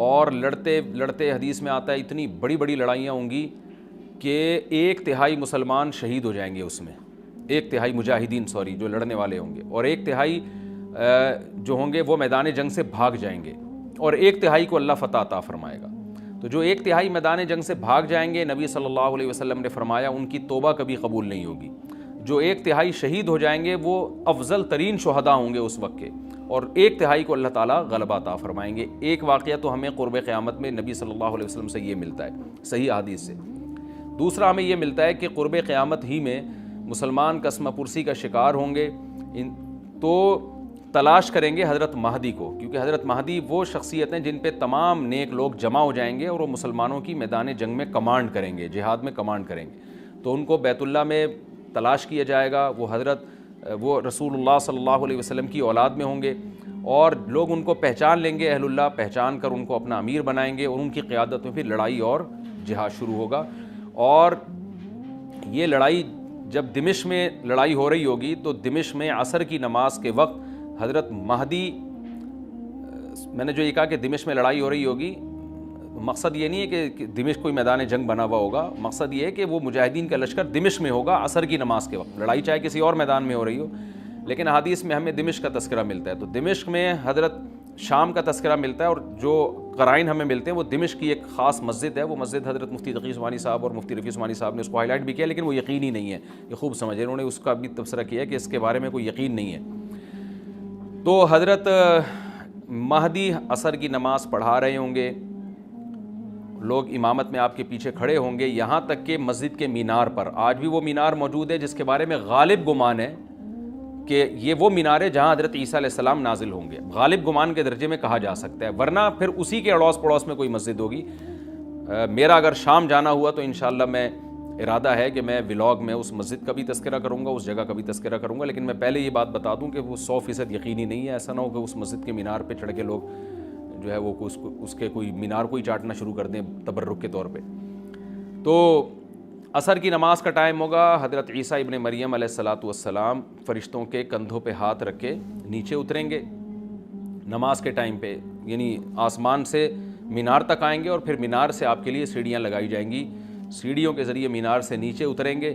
اور لڑتے لڑتے حدیث میں آتا ہے اتنی بڑی بڑی لڑائیاں ہوں گی کہ 1/3 مسلمان شہید ہو جائیں گے اس میں، 1/3 مجاہدین جو لڑنے والے ہوں گے، اور 1/3 جو ہوں گے وہ میدان جنگ سے بھاگ جائیں گے، اور 1/3 کو اللہ فتح عطا فرمائے گا۔ تو جو 1/3 میدان جنگ سے بھاگ جائیں گے، نبی صلی اللہ علیہ وسلم نے فرمایا ان کی توبہ کبھی قبول نہیں ہوگی۔ جو 1/3 شہید ہو جائیں گے وہ افضل ترین شہداء ہوں گے اس وقت کے، اور 1/3 کو اللہ تعالیٰ غلبہ عطا فرمائیں گے۔ ایک واقعہ تو ہمیں قرب قیامت میں نبی صلی اللہ علیہ وسلم سے یہ ملتا ہے صحیح حدیث سے۔ دوسرا ہمیں یہ ملتا ہے کہ قرب قیامت ہی میں مسلمان قسمہ پرسی کا شکار ہوں گے، تو تلاش کریں گے حضرت مہدی کو، کیونکہ حضرت مہدی وہ شخصیت ہیں جن پہ تمام نیک لوگ جمع ہو جائیں گے اور وہ مسلمانوں کی میدان جنگ میں کمانڈ کریں گے، جہاد میں کمانڈ کریں گے۔ تو ان کو بیت اللہ میں تلاش کیا جائے گا، وہ رسول اللہ صلی اللہ علیہ وسلم کی اولاد میں ہوں گے، اور لوگ ان کو پہچان لیں گے، اہل اللہ پہچان کر ان کو اپنا امیر بنائیں گے، اور ان کی قیادت میں پھر لڑائی اور جہاد شروع ہوگا۔ اور یہ لڑائی جب دمشق میں لڑائی ہو رہی ہوگی تو دمشق میں عصر کی نماز کے وقت حضرت مہدی، میں نے جو یہ کہا کہ دمشق میں لڑائی ہو رہی ہوگی، مقصد یہ نہیں ہے کہ دمشق کوئی میدان جنگ بنا ہوا ہوگا، مقصد یہ ہے کہ وہ مجاہدین کا لشکر دمشق میں ہوگا عصر کی نماز کے وقت، لڑائی چاہے کسی اور میدان میں ہو رہی ہو، لیکن احادیث میں ہمیں دمشق کا تذکرہ ملتا ہے۔ تو دمشق میں حضرت شام کا تذکرہ ملتا ہے، اور جو قرائن ہمیں ملتے ہیں وہ دمشق کی ایک خاص مسجد ہے، وہ مسجد حضرت مفتی تقی عثمانی صاحب اور مفتی رفیع عثمانی صاحب نے اس کو ہائی لائٹ بھی کیا، لیکن وہ یقینی نہیں ہے، یہ خوب سمجھے، انہوں نے اس کا بھی تبصرہ کیا کہ اس کے بارے میں کوئی یقین نہیں ہے۔ تو حضرت مہدی عصر کی نماز پڑھا رہے ہوں گے، لوگ امامت میں آپ کے پیچھے کھڑے ہوں گے، یہاں تک کہ مسجد کے مینار پر، آج بھی وہ مینار موجود ہے جس کے بارے میں غالب گمان ہے کہ یہ وہ مینار ہے جہاں حضرت عیسیٰ علیہ السلام نازل ہوں گے، غالب گمان کے درجے میں کہا جا سکتا ہے، ورنہ پھر اسی کے اڑوس پڑوس میں کوئی مسجد ہوگی۔ میرا اگر شام جانا ہوا تو انشاءاللہ میں ارادہ ہے کہ میں ولاگ میں اس مسجد کا بھی تذکرہ کروں گا، اس جگہ کا بھی تذکرہ کروں گا، لیکن میں پہلے یہ بات بتا دوں کہ وہ 100% یقینی نہیں ہے، ایسا نہ ہو کہ اس مسجد کے مینار پہ چڑھ کے لوگ جو ہے وہ اس کے کوئی مینار کو ہی چاٹنا شروع کر دیں تبرک کے طور پہ۔ تو عصر کی نماز کا ٹائم ہوگا، حضرت عیسیٰ ابن مریم علیہ السلام فرشتوں کے کندھوں پہ ہاتھ رکھ کے نیچے اتریں گے نماز کے ٹائم پہ، یعنی آسمان سے مینار تک آئیں گے، اور پھر مینار سے آپ کے لیے سیڑھیاں لگائی جائیں گی، سیڑھیوں کے ذریعے مینار سے نیچے اتریں گے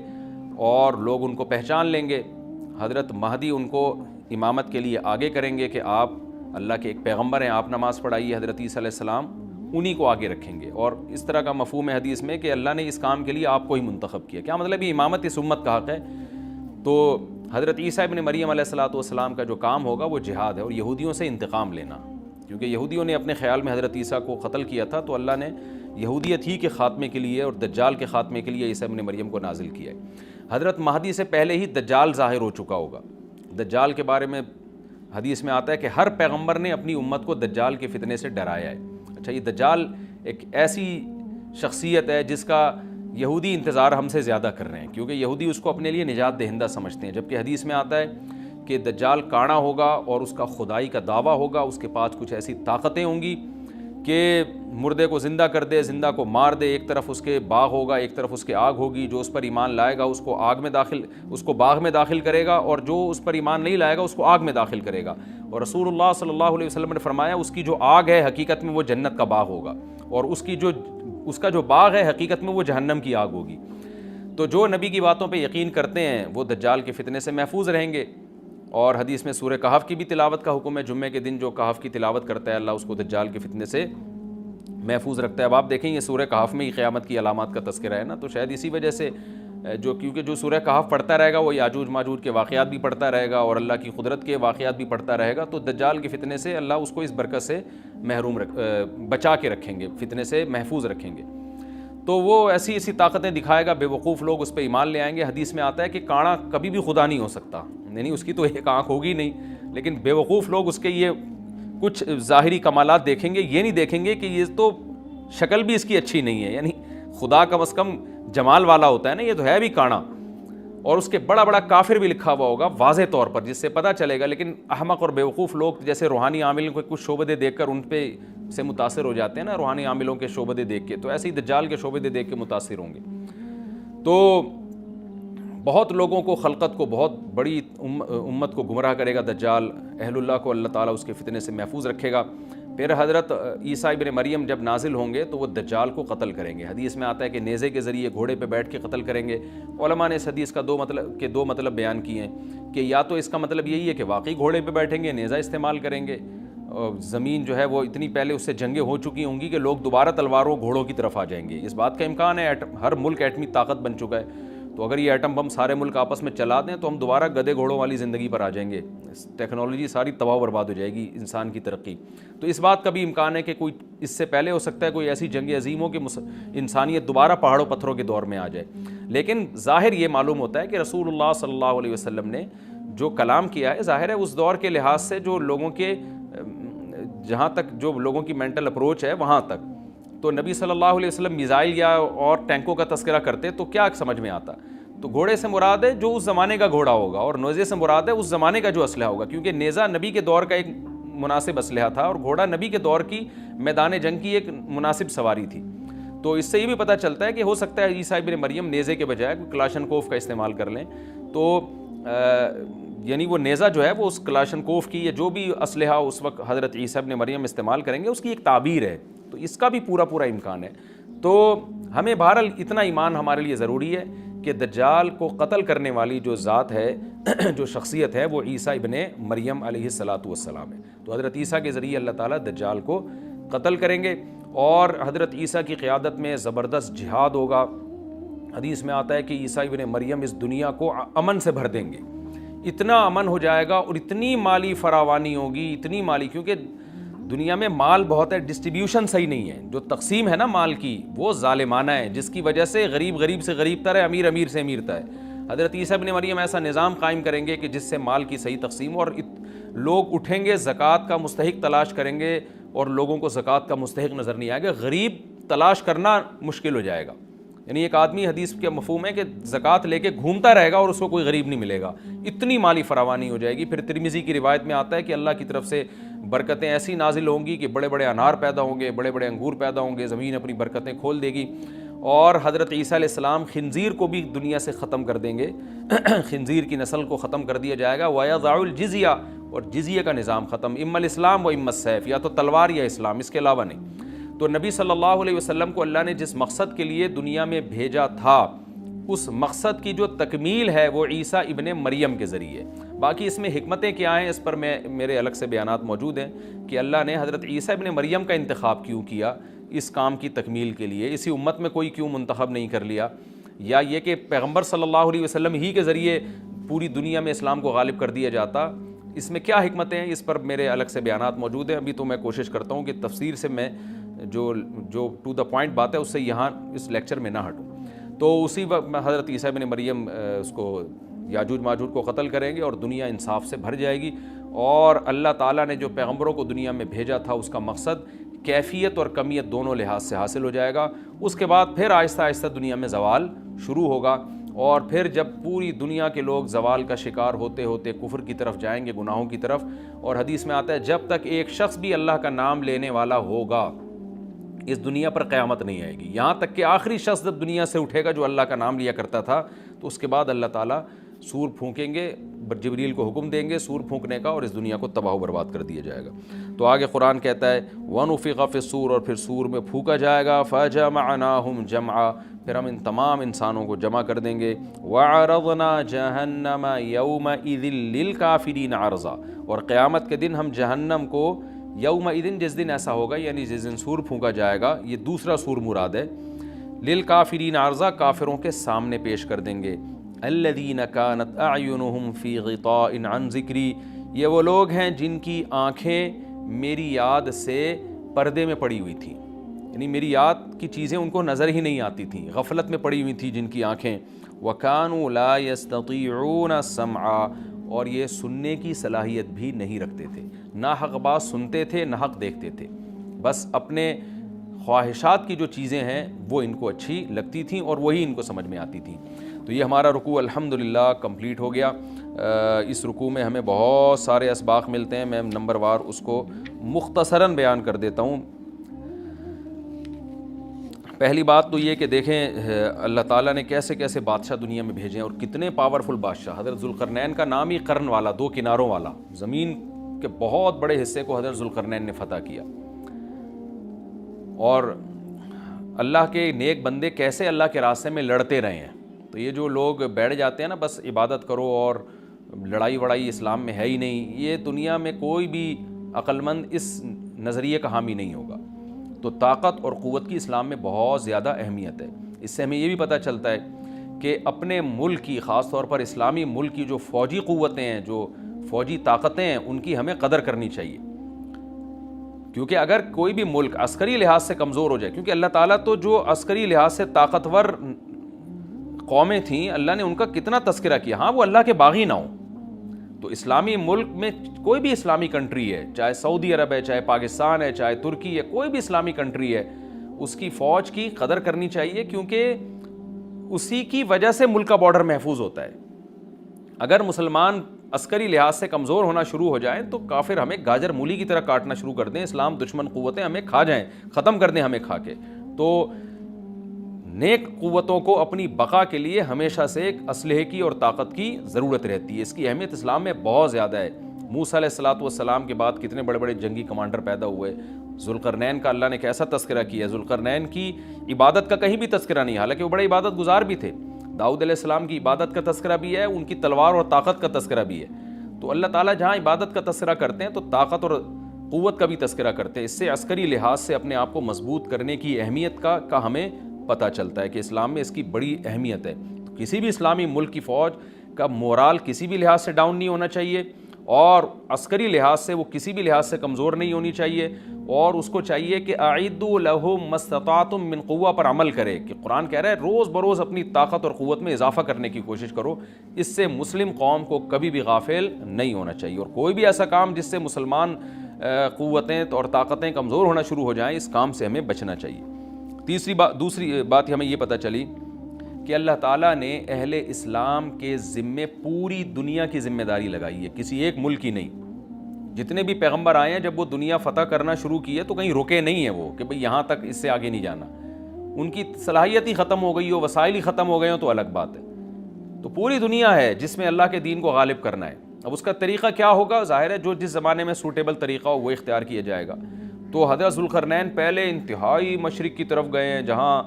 اور لوگ ان کو پہچان لیں گے۔ حضرت مہدی ان کو امامت کے لیے آگے کریں گے کہ آپ اللہ کے ایک پیغمبر ہیں، آپ نماز پڑھائیے، حضرت عیسیٰ علیہ السلام انہی کو آگے رکھیں گے، اور اس طرح کا مفہوم ہے حدیث میں کہ اللہ نے اس کام کے لیے آپ کو ہی منتخب کیا۔ کیا مطلب یہ امامت اس امت کا حق ہے؟ تو حضرت عیسیٰ ابن مریم علیہ السلام کا جو کام ہوگا وہ جہاد ہے اور یہودیوں سے انتقام لینا، کیونکہ یہودیوں نے اپنے خیال میں حضرت عیسیٰ کو قتل کیا تھا، تو اللہ نے یہودیت ہی کے خاتمے کے لیے اور دجال کے خاتمے کے لیے عیسیٰ ابن مریم کو نازل کیا ہے۔ حضرت مہدی سے پہلے ہی دجال ظاہر ہو چکا ہوگا۔ دجال کے بارے میں حدیث میں آتا ہے کہ ہر پیغمبر نے اپنی امت کو دجال کے فتنے سے ڈرایا ہے۔ اچھا، یہ دجال ایک ایسی شخصیت ہے جس کا یہودی انتظار ہم سے زیادہ کر رہے ہیں، کیونکہ یہودی اس کو اپنے لیے نجات دہندہ سمجھتے ہیں، جبکہ حدیث میں آتا ہے کہ دجال کانا ہوگا اور اس کا خدائی کا دعویٰ ہوگا، اس کے پاس کچھ ایسی طاقتیں ہوں گی کہ مردے کو زندہ کر دے، زندہ کو مار دے، ایک طرف اس کے باغ ہوگا، ایک طرف اس کے آگ ہوگی، جو اس پر ایمان لائے گا اس کو باغ میں داخل کرے گا، اور جو اس پر ایمان نہیں لائے گا اس کو آگ میں داخل کرے گا۔ اور رسول اللہ صلی اللہ علیہ وسلم نے فرمایا اس کی جو آگ ہے حقیقت میں وہ جنت کا باغ ہوگا، اور اس کا جو باغ ہے حقیقت میں وہ جہنم کی آگ ہوگی۔ تو جو نبی کی باتوں پہ یقین کرتے ہیں وہ دجال کے فتنے سے محفوظ رہیں گے۔ اور حدیث میں سورہ کہف کی بھی تلاوت کا حکم ہے، جمعے کے دن جو کہف کی تلاوت کرتا ہے اللہ اس کو دجال کے فتنے سے محفوظ رکھتا ہے۔ اب آپ دیکھیں یہ سورہ کہف میں ہی قیامت کی علامات کا تذکرہ ہے نا، تو شاید اسی وجہ سے کیونکہ جو سورہ کہف پڑھتا رہے گا وہ یاجوج ماجوج کے واقعات بھی پڑھتا رہے گا اور اللہ کی قدرت کے واقعات بھی پڑھتا رہے گا، تو دجال کے فتنے سے اللہ اس کو اس برکت سے بچا کے رکھیں گے، فتنے سے محفوظ رکھیں گے۔ تو وہ ایسی طاقتیں دکھائے گا، بے وقوف لوگ اس پہ ایمان لے آئیں گے۔ حدیث میں آتا ہے کہ کانا کبھی بھی خدا نہیں ہو سکتا، یعنی اس کی تو ایک آنکھ ہوگی نہیں، لیکن بے وقوف لوگ اس کے یہ کچھ ظاہری کمالات دیکھیں گے، یہ نہیں دیکھیں گے کہ یہ تو شکل بھی اس کی اچھی نہیں ہے، یعنی خدا کم از کم جمال والا ہوتا ہے نا، یہ تو ہے بھی کانا، اور اس کے بڑا بڑا کافر بھی لکھا ہوا ہوگا واضح طور پر جس سے پتہ چلے گا۔ لیکن احمق اور بیوقوف لوگ جیسے روحانی عاملوں کے کچھ شعبدے دیکھ کر ان پہ سے متاثر ہو جاتے ہیں نا، روحانی عاملوں کے شعبدے دیکھ کے، تو ایسے ہی دجال کے شعبدے دیکھ کے متاثر ہوں گے۔ تو بہت لوگوں کو، خلقت کو، بہت بڑی امت کو گمراہ کرے گا دجال، اہل اللہ کو اللہ تعالیٰ اس کے فتنے سے محفوظ رکھے گا۔ پھر حضرت عیسیٰ ابن مریم جب نازل ہوں گے تو وہ دجال کو قتل کریں گے۔ حدیث میں آتا ہے کہ نیزے کے ذریعے گھوڑے پہ بیٹھ کے قتل کریں گے۔ علماء نے اس حدیث کا دو مطلب بیان کیے ہیں کہ یا تو اس کا مطلب یہی ہے کہ واقعی گھوڑے پہ بیٹھیں گے، نیزہ استعمال کریں گے، زمین جو ہے وہ اتنی پہلے اس سے جنگیں ہو چکی ہوں گی کہ لوگ دوبارہ تلواروں گھوڑوں کی طرف آ جائیں گے، اس بات کا امکان ہے، ہر ملک ایٹمی طاقت بن چکا ہے، تو اگر یہ ایٹم بم سارے ملک آپس میں چلا دیں تو ہم دوبارہ گدے گھوڑوں والی زندگی پر آ جائیں گے، ٹیکنالوجی ساری تباہ و برباد ہو جائے گی، انسان کی ترقی۔ تو اس بات کا بھی امکان ہے کہ کوئی اس سے پہلے ہو سکتا ہے کوئی ایسی جنگ عظیم ہو کہ انسانیت دوبارہ پہاڑوں پتھروں کے دور میں آ جائے، لیکن ظاہر یہ معلوم ہوتا ہے کہ رسول اللہ صلی اللہ علیہ وسلم نے جو کلام کیا ہے، ظاہر ہے اس دور کے لحاظ سے جو لوگوں کے جہاں تک جو لوگوں کی مینٹل اپروچ ہے وہاں تک، تو نبی صلی اللہ علیہ وسلم میزائل یا اور ٹینکوں کا تذکرہ کرتے تو کیا سمجھ میں آتا؟ تو گھوڑے سے مراد ہے جو اس زمانے کا گھوڑا ہوگا، اور نیزے سے مراد ہے اس زمانے کا جو اسلحہ ہوگا، کیونکہ نیزہ نبی کے دور کا ایک مناسب اسلحہ تھا اور گھوڑا نبی کے دور کی میدان جنگ کی ایک مناسب سواری تھی۔ تو اس سے یہ بھی پتہ چلتا ہے کہ ہو سکتا ہے عیسیٰ ابن مریم نیزے کے بجائے کلاشنکوف کا استعمال کر لیں، تو یعنی وہ نیزہ جو ہے وہ اس کلاشنکوف کی یا جو بھی اسلحہ اس وقت حضرت عیسیٰ ابن مریم استعمال کریں گے اس کی ایک تعبیر ہے، تو اس کا بھی پورا امکان ہے۔ تو ہمیں بہرحال اتنا ایمان ہمارے لیے ضروری ہے کہ دجال کو قتل کرنے والی جو ذات ہے جو شخصیت ہے وہ عیسیٰ ابن مریم علیہ الصلاۃ والسلام ہے۔ تو حضرت عیسیٰ کے ذریعے اللہ تعالیٰ دجال کو قتل کریں گے، اور حضرت عیسیٰ کی قیادت میں زبردست جہاد ہوگا۔ حدیث میں آتا ہے کہ عیسیٰ ابن مریم اس دنیا کو امن سے بھر دیں گے، اتنا امن ہو جائے گا اور اتنی مالی فراوانی ہوگی، اتنی مالی، کیونکہ دنیا میں مال بہت ہے، ڈسٹریبیوشن صحیح نہیں ہے، جو تقسیم ہے نا مال کی وہ ظالمانہ ہے، جس کی وجہ سے غریب سے غریب تر ہے، امیر سے امیر تر ہے۔ حضرت عیسیٰ ابن مریم ایسا نظام قائم کریں گے کہ جس سے مال کی صحیح تقسیم ہو، اور لوگ اٹھیں گے زکوٰۃ کا مستحق تلاش کریں گے اور لوگوں کو زکوٰۃ کا مستحق نظر نہیں آئے گا، غریب تلاش کرنا مشکل ہو جائے گا۔ یعنی ایک آدمی، حدیث کے مفہوم ہے کہ زکوٰۃ لے کے گھومتا رہے گا اور اس کو کوئی غریب نہیں ملے گا، اتنی مالی فراوانی ہو جائے گی۔ پھر ترمذی کی روایت میں آتا ہے کہ اللہ کی طرف سے برکتیں ایسی نازل ہوں گی کہ بڑے بڑے انار پیدا ہوں گے، بڑے بڑے انگور پیدا ہوں گے، زمین اپنی برکتیں کھول دے گی، اور حضرت عیسیٰ علیہ السلام خنزیر کو بھی دنیا سے ختم کر دیں گے خنزیر کی نسل کو ختم کر دیا جائے گا، وَيَضَعُ الْجِزْيَةَ، اور جزیہ کا نظام ختم، اما الاسلام و اما السیف، یا تو تلوار یا اسلام، اس کے علاوہ نہیں۔ تو نبی صلی اللہ علیہ وسلم کو اللہ نے جس مقصد کے لیے دنیا میں بھیجا تھا اس مقصد کی جو تکمیل ہے وہ عیسیٰ ابن مریم کے ذریعے۔ باقی اس میں حکمتیں کیا ہیں اس پر میرے الگ سے بیانات موجود ہیں کہ اللہ نے حضرت عیسیٰ ابن مریم کا انتخاب کیوں کیا اس کام کی تکمیل کے لیے، اسی امت میں کوئی کیوں منتخب نہیں کر لیا، یا یہ کہ پیغمبر صلی اللہ علیہ وسلم ہی کے ذریعے پوری دنیا میں اسلام کو غالب کر دیا جاتا، اس میں کیا حکمتیں ہیں، اس پر میرے الگ سے بیانات موجود ہیں۔ ابھی تو میں کوشش کرتا ہوں کہ تفسیر سے میں جو ٹو دا پوائنٹ بات ہے اس سے یہاں اس لیکچر میں نہ ہٹوں۔ تو اسی وقت حضرت عیسیٰ ابن مریم اس کو یاجوج ماجوج کو قتل کریں گے اور دنیا انصاف سے بھر جائے گی، اور اللہ تعالیٰ نے جو پیغمبروں کو دنیا میں بھیجا تھا اس کا مقصد کیفیت اور کمیت دونوں لحاظ سے حاصل ہو جائے گا۔ اس کے بعد پھر آہستہ آہستہ دنیا میں زوال شروع ہوگا، اور پھر جب پوری دنیا کے لوگ زوال کا شکار ہوتے ہوتے کفر کی طرف جائیں گے، گناہوں کی طرف، اور حدیث میں آتا ہے جب تک ایک شخص بھی اللہ کا نام لینے والا ہوگا اس دنیا پر قیامت نہیں آئے گی، یہاں تک کہ آخری شخص جب دنیا سے اٹھے گا جو اللہ کا نام لیا کرتا تھا، تو اس کے بعد اللہ تعالیٰ سور پھونکیں گے، جبریل کو حکم دیں گے سور پھونکنے کا، اور اس دنیا کو تباہ و برباد کر دیا جائے گا۔ تو آگے قرآن کہتا ہے وَنُفِخَ فِي الصُّورِ، اور پھر سور میں پھونکا جائے گا، فَجَمَعْنَاهُمْ جَمْعًا، پھر ہم ان تمام انسانوں کو جمع کر دیں گے، وَعَرَضْنَا جَهَنَّمَ يَوْمَئِذٍ لِّلْكَافِرِينَ عَرْضًا، اور قیامت کے دن ہم جہنم کو یومئذ، جس دن ایسا ہوگا یعنی جس دن سور پھونکا جائے گا، یہ دوسرا سور مراد ہے، للکافرین عرضا، کافروں کے سامنے پیش کر دیں گے، الذین کانت اعینہم فی غطاء عن ذکری، یہ وہ لوگ ہیں جن کی آنکھیں میری یاد سے پردے میں پڑی ہوئی تھیں، یعنی میری یاد کی چیزیں ان کو نظر ہی نہیں آتی تھیں، غفلت میں پڑی ہوئی تھی جن کی آنکھیں، وَكَانُوا لَا يَسْتَطِيعُونَ السَّمْعَ، اور یہ سننے کی صلاحیت بھی نہیں رکھتے تھے، نہ حق بات سنتے تھے نہ حق دیکھتے تھے، بس اپنے خواہشات کی جو چیزیں ہیں وہ ان کو اچھی لگتی تھیں اور وہی ان کو سمجھ میں آتی تھیں۔ تو یہ ہمارا رکوع الحمدللہ کمپلیٹ ہو گیا۔ اس رکوع میں ہمیں بہت سارے اسباق ملتے ہیں، میں نمبر وار اس کو مختصراً بیان کر دیتا ہوں۔ پہلی بات تو یہ کہ دیکھیں اللہ تعالیٰ نے کیسے کیسے بادشاہ دنیا میں بھیجے ہیں اور کتنے پاورفل بادشاہ۔ حضرت ذوالقرنین کا نام ہی قرن والا، دو کناروں والا، زمین کے بہت بڑے حصے کو حضرت ذوالقرنین نے فتح کیا، اور اللہ کے نیک بندے کیسے اللہ کے راستے میں لڑتے رہے ہیں۔ تو یہ جو لوگ بیٹھ جاتے ہیں نا بس عبادت کرو اور لڑائی وڑائی اسلام میں ہے ہی نہیں، یہ دنیا میں کوئی بھی عقل مند اس نظریے کا حامی نہیں ہوگا۔ تو طاقت اور قوت کی اسلام میں بہت زیادہ اہمیت ہے۔ اس سے ہمیں یہ بھی پتہ چلتا ہے کہ اپنے ملک کی، خاص طور پر اسلامی ملک کی جو فوجی قوتیں ہیں، جو فوجی طاقتیں ہیں، ان کی ہمیں قدر کرنی چاہیے. کیونکہ اگر کوئی بھی ملک عسکری لحاظ سے کمزور ہو جائے، کیونکہ اللہ تعالیٰ تو جو عسکری لحاظ سے طاقتور قومیں تھیں اللہ نے ان کا کتنا تذکرہ کیا. ہاں وہ اللہ کے باغی نہ ہوں. تو اسلامی ملک میں کوئی بھی اسلامی کنٹری ہے، چاہے سعودی عرب ہے، چاہے پاکستان ہے، چاہے ترکی ہے، کوئی بھی اسلامی کنٹری ہے، اس کی فوج کی قدر کرنی چاہیے، کیونکہ اسی کی وجہ سے ملک کا بارڈر محفوظ ہوتا ہے. اگر مسلمان عسکری لحاظ سے کمزور ہونا شروع ہو جائیں تو کافر ہمیں گاجر مولی کی طرح کاٹنا شروع کر دیں، اسلام دشمن قوتیں ہمیں کھا جائیں، ختم کر دیں ہمیں کھا کے. تو نیک قوتوں کو اپنی بقا کے لیے ہمیشہ سے ایک اسلحے کی اور طاقت کی ضرورت رہتی ہے. اس کی اہمیت اسلام میں بہت زیادہ ہے. موسیٰ علیہ الصلوۃ والسلام کے بعد کتنے بڑے بڑے جنگی کمانڈر پیدا ہوئے. ذوالقرنین کا اللہ نے کیسا تذکرہ کیا. ذوالقرنین کی عبادت کا کہیں بھی تذکرہ نہیں، حالانکہ وہ بڑے عبادت گزار بھی تھے. داؤد علیہ السلام کی عبادت کا تذکرہ بھی ہے، ان کی تلوار اور طاقت کا تذکرہ بھی ہے. تو اللہ تعالیٰ جہاں عبادت کا تذکرہ کرتے ہیں تو طاقت اور قوت کا بھی تذکرہ کرتے ہیں. اس سے عسکری لحاظ سے اپنے آپ کو مضبوط کرنے کی اہمیت کا ہمیں پتہ چلتا ہے کہ اسلام میں اس کی بڑی اہمیت ہے. تو کسی بھی اسلامی ملک کی فوج کا مورال کسی بھی لحاظ سے ڈاؤن نہیں ہونا چاہیے، اور عسکری لحاظ سے وہ کسی بھی لحاظ سے کمزور نہیں ہونی چاہیے. اور اس کو چاہیے کہ اعدوا لهم ما استطعتم من قوہ پر عمل کرے، کہ قرآن کہہ رہا ہے روز بروز اپنی طاقت اور قوت میں اضافہ کرنے کی کوشش کرو. اس سے مسلم قوم کو کبھی بھی غافل نہیں ہونا چاہیے، اور کوئی بھی ایسا کام جس سے مسلمان قوتیں اور طاقتیں کمزور ہونا شروع ہو جائیں، اس کام سے ہمیں بچنا چاہیے. دوسری بات ہمیں یہ پتہ چلی کہ اللہ تعالیٰ نے اہل اسلام کے ذمے پوری دنیا کی ذمہ داری لگائی ہے، کسی ایک ملک کی نہیں. جتنے بھی پیغمبر آئے ہیں جب وہ دنیا فتح کرنا شروع کی ہے تو کہیں رکے نہیں ہیں وہ کہ بھئی یہاں تک، اس سے آگے نہیں جانا. ان کی صلاحیت ہی ختم ہو گئی ہو، وسائل ہی ختم ہو گئے ہوں تو الگ بات ہے. تو پوری دنیا ہے جس میں اللہ کے دین کو غالب کرنا ہے. اب اس کا طریقہ کیا ہوگا؟ ظاہر ہے جو جس زمانے میں سوٹیبل طریقہ ہو وہ اختیار کیا جائے گا. تو حضرت ذوالقرنین پہلے انتہائی مشرق کی طرف گئے ہیں، جہاں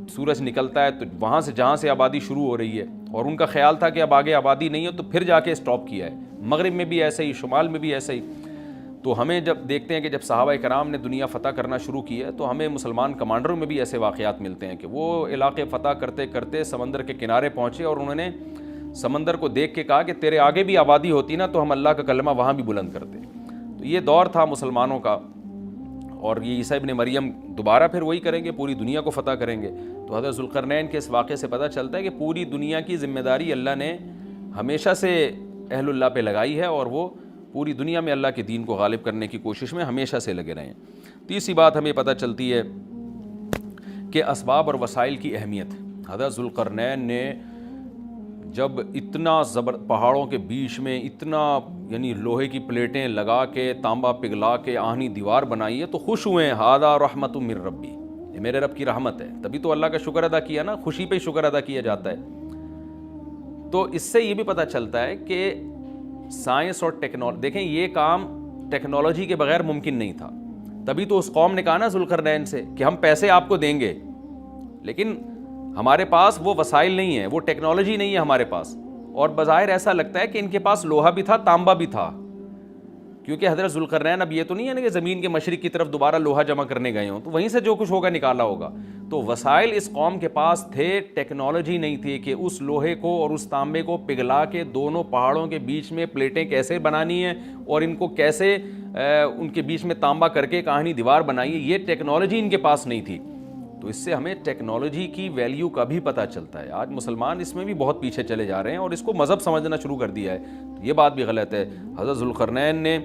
سورج نکلتا ہے تو وہاں سے جہاں سے آبادی شروع ہو رہی ہے، اور ان کا خیال تھا کہ اب آگے آبادی نہیں ہے تو پھر جا کے سٹاپ کیا ہے. مغرب میں بھی ایسے ہی، شمال میں بھی ایسے ہی. تو ہمیں جب دیکھتے ہیں کہ جب صحابہ کرام نے دنیا فتح کرنا شروع کی ہے تو ہمیں مسلمان کمانڈروں میں بھی ایسے واقعات ملتے ہیں کہ وہ علاقے فتح کرتے کرتے سمندر کے کنارے پہنچے اور انہوں نے سمندر کو دیکھ کے کہا کہ تیرے آگے بھی آبادی ہوتی نا تو ہم اللہ کا کلمہ وہاں بھی بلند کرتے. تو یہ دور تھا مسلمانوں کا، اور یہ عیسیٰ ابن مریم دوبارہ پھر وہی کریں گے، پوری دنیا کو فتح کریں گے. تو حضرت ذوالقرنین کے اس واقعے سے پتہ چلتا ہے کہ پوری دنیا کی ذمہ داری اللہ نے ہمیشہ سے اہل اللہ پہ لگائی ہے، اور وہ پوری دنیا میں اللہ کے دین کو غالب کرنے کی کوشش میں ہمیشہ سے لگے رہے ہیں. تیسری بات ہمیں پتہ چلتی ہے کہ اسباب اور وسائل کی اہمیت. حضرت ذوالقرنین نے جب اتنا پہاڑوں کے بیچ میں اتنا یعنی لوہے کی پلیٹیں لگا کے تانبا پگھلا کے آہنی دیوار بنائی ہے تو خوش ہوئے ہیں. ھذا رحمت من ربی، یہ میرے رب کی رحمت ہے. تبھی تو اللہ کا شکر ادا کیا نا، خوشی پہ شکر ادا کیا جاتا ہے. تو اس سے یہ بھی پتہ چلتا ہے کہ سائنس اور ٹیکنالوجی، دیکھیں یہ کام ٹیکنالوجی کے بغیر ممکن نہیں تھا. تبھی تو اس قوم نے کہا نا ذوالقرنین سے کہ ہم پیسے آپ کو دیں گے، لیکن ہمارے پاس وہ وسائل نہیں ہیں، وہ ٹیکنالوجی نہیں ہے ہمارے پاس. اور بظاہر ایسا لگتا ہے کہ ان کے پاس لوہا بھی تھا، تانبا بھی تھا، کیونکہ حضرت ذوالقرنین اب یہ تو نہیں ہے نا کہ زمین کے مشرق کی طرف دوبارہ لوہا جمع کرنے گئے ہوں، تو وہیں سے جو کچھ ہوگا نکالا ہوگا. تو وسائل اس قوم کے پاس تھے، ٹیکنالوجی نہیں تھی کہ اس لوہے کو اور اس تانبے کو پگھلا کے دونوں پہاڑوں کے بیچ میں پلیٹیں کیسے بنانی ہیں اور ان کو کیسے ان کے بیچ میں تانبا کر کے کہانی دیوار بنائی ہے. یہ ٹیکنالوجی ان کے پاس نہیں تھی. تو اس سے ہمیں ٹیکنالوجی کی ویلیو کا بھی پتہ چلتا ہے. آج مسلمان اس میں بھی بہت پیچھے چلے جا رہے ہیں اور اس کو مذہب سمجھنا شروع کر دیا ہے. تو یہ بات بھی غلط ہے. حضرت ذوالقرنین نے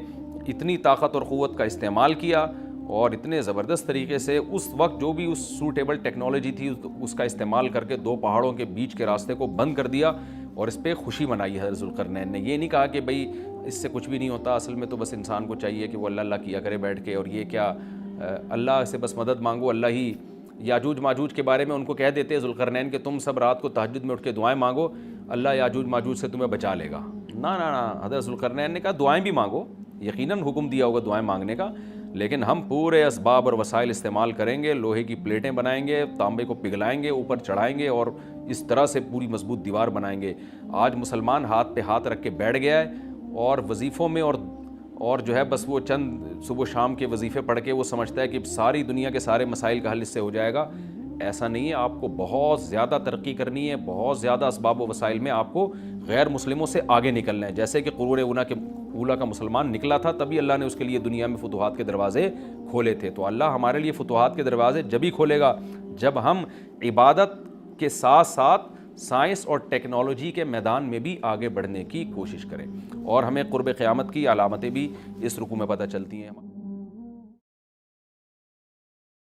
اتنی طاقت اور قوت کا استعمال کیا اور اتنے زبردست طریقے سے اس وقت جو بھی اس سوٹیبل ٹیکنالوجی تھی اس کا استعمال کر کے دو پہاڑوں کے بیچ کے راستے کو بند کر دیا اور اس پہ خوشی منائی حضرت ذوالقرنین نے. یہ نہیں کہا کہ بھئی اس سے کچھ بھی نہیں ہوتا، اصل میں تو بس انسان کو چاہیے کہ وہ اللہ اللہ کیا کرے بیٹھ کے، اور یہ کیا اللہ سے بس مدد مانگو، اللہ ہی. یاجوج ماجوج کے بارے میں ان کو کہہ دیتے ہیں ذوالقرنین کہ تم سب رات کو تہجد میں اٹھ کے دعائیں مانگو، اللہ یاجوج ماجوج سے تمہیں بچا لے گا. نہ حضرت ذوالقرنین نے کہا دعائیں بھی مانگو، یقیناً حکم دیا ہوگا دعائیں مانگنے کا، لیکن ہم پورے اسباب اور وسائل استعمال کریں گے، لوہے کی پلیٹیں بنائیں گے، تانبے کو پگھلائیں گے، اوپر چڑھائیں گے اور اس طرح سے پوری مضبوط دیوار بنائیں گے. آج مسلمان ہاتھ پہ ہاتھ رکھ کے بیٹھ گیا ہے اور وظیفوں میں اور جو ہے بس وہ چند صبح شام کے وظیفے پڑھ کے وہ سمجھتا ہے کہ ساری دنیا کے سارے مسائل کا حل اس سے ہو جائے گا. ایسا نہیں ہے. آپ کو بہت زیادہ ترقی کرنی ہے, بہت زیادہ اسباب و وسائل میں آپ کو غیر مسلموں سے آگے نکلنا ہے. جیسے کہ قرون اولیٰ کا مسلمان نکلا تھا, تبھی اللہ نے اس کے لیے دنیا میں فتوحات کے دروازے کھولے تھے. تو اللہ ہمارے لیے فتوحات کے دروازے جبھی کھولے گا جب ہم عبادت کے ساتھ ساتھ سائنس اور ٹیکنالوجی کے میدان میں بھی آگے بڑھنے کی کوشش کریں. اور ہمیں قرب قیامت کی علامتیں بھی اس رکوع میں پتہ چلتی ہیں.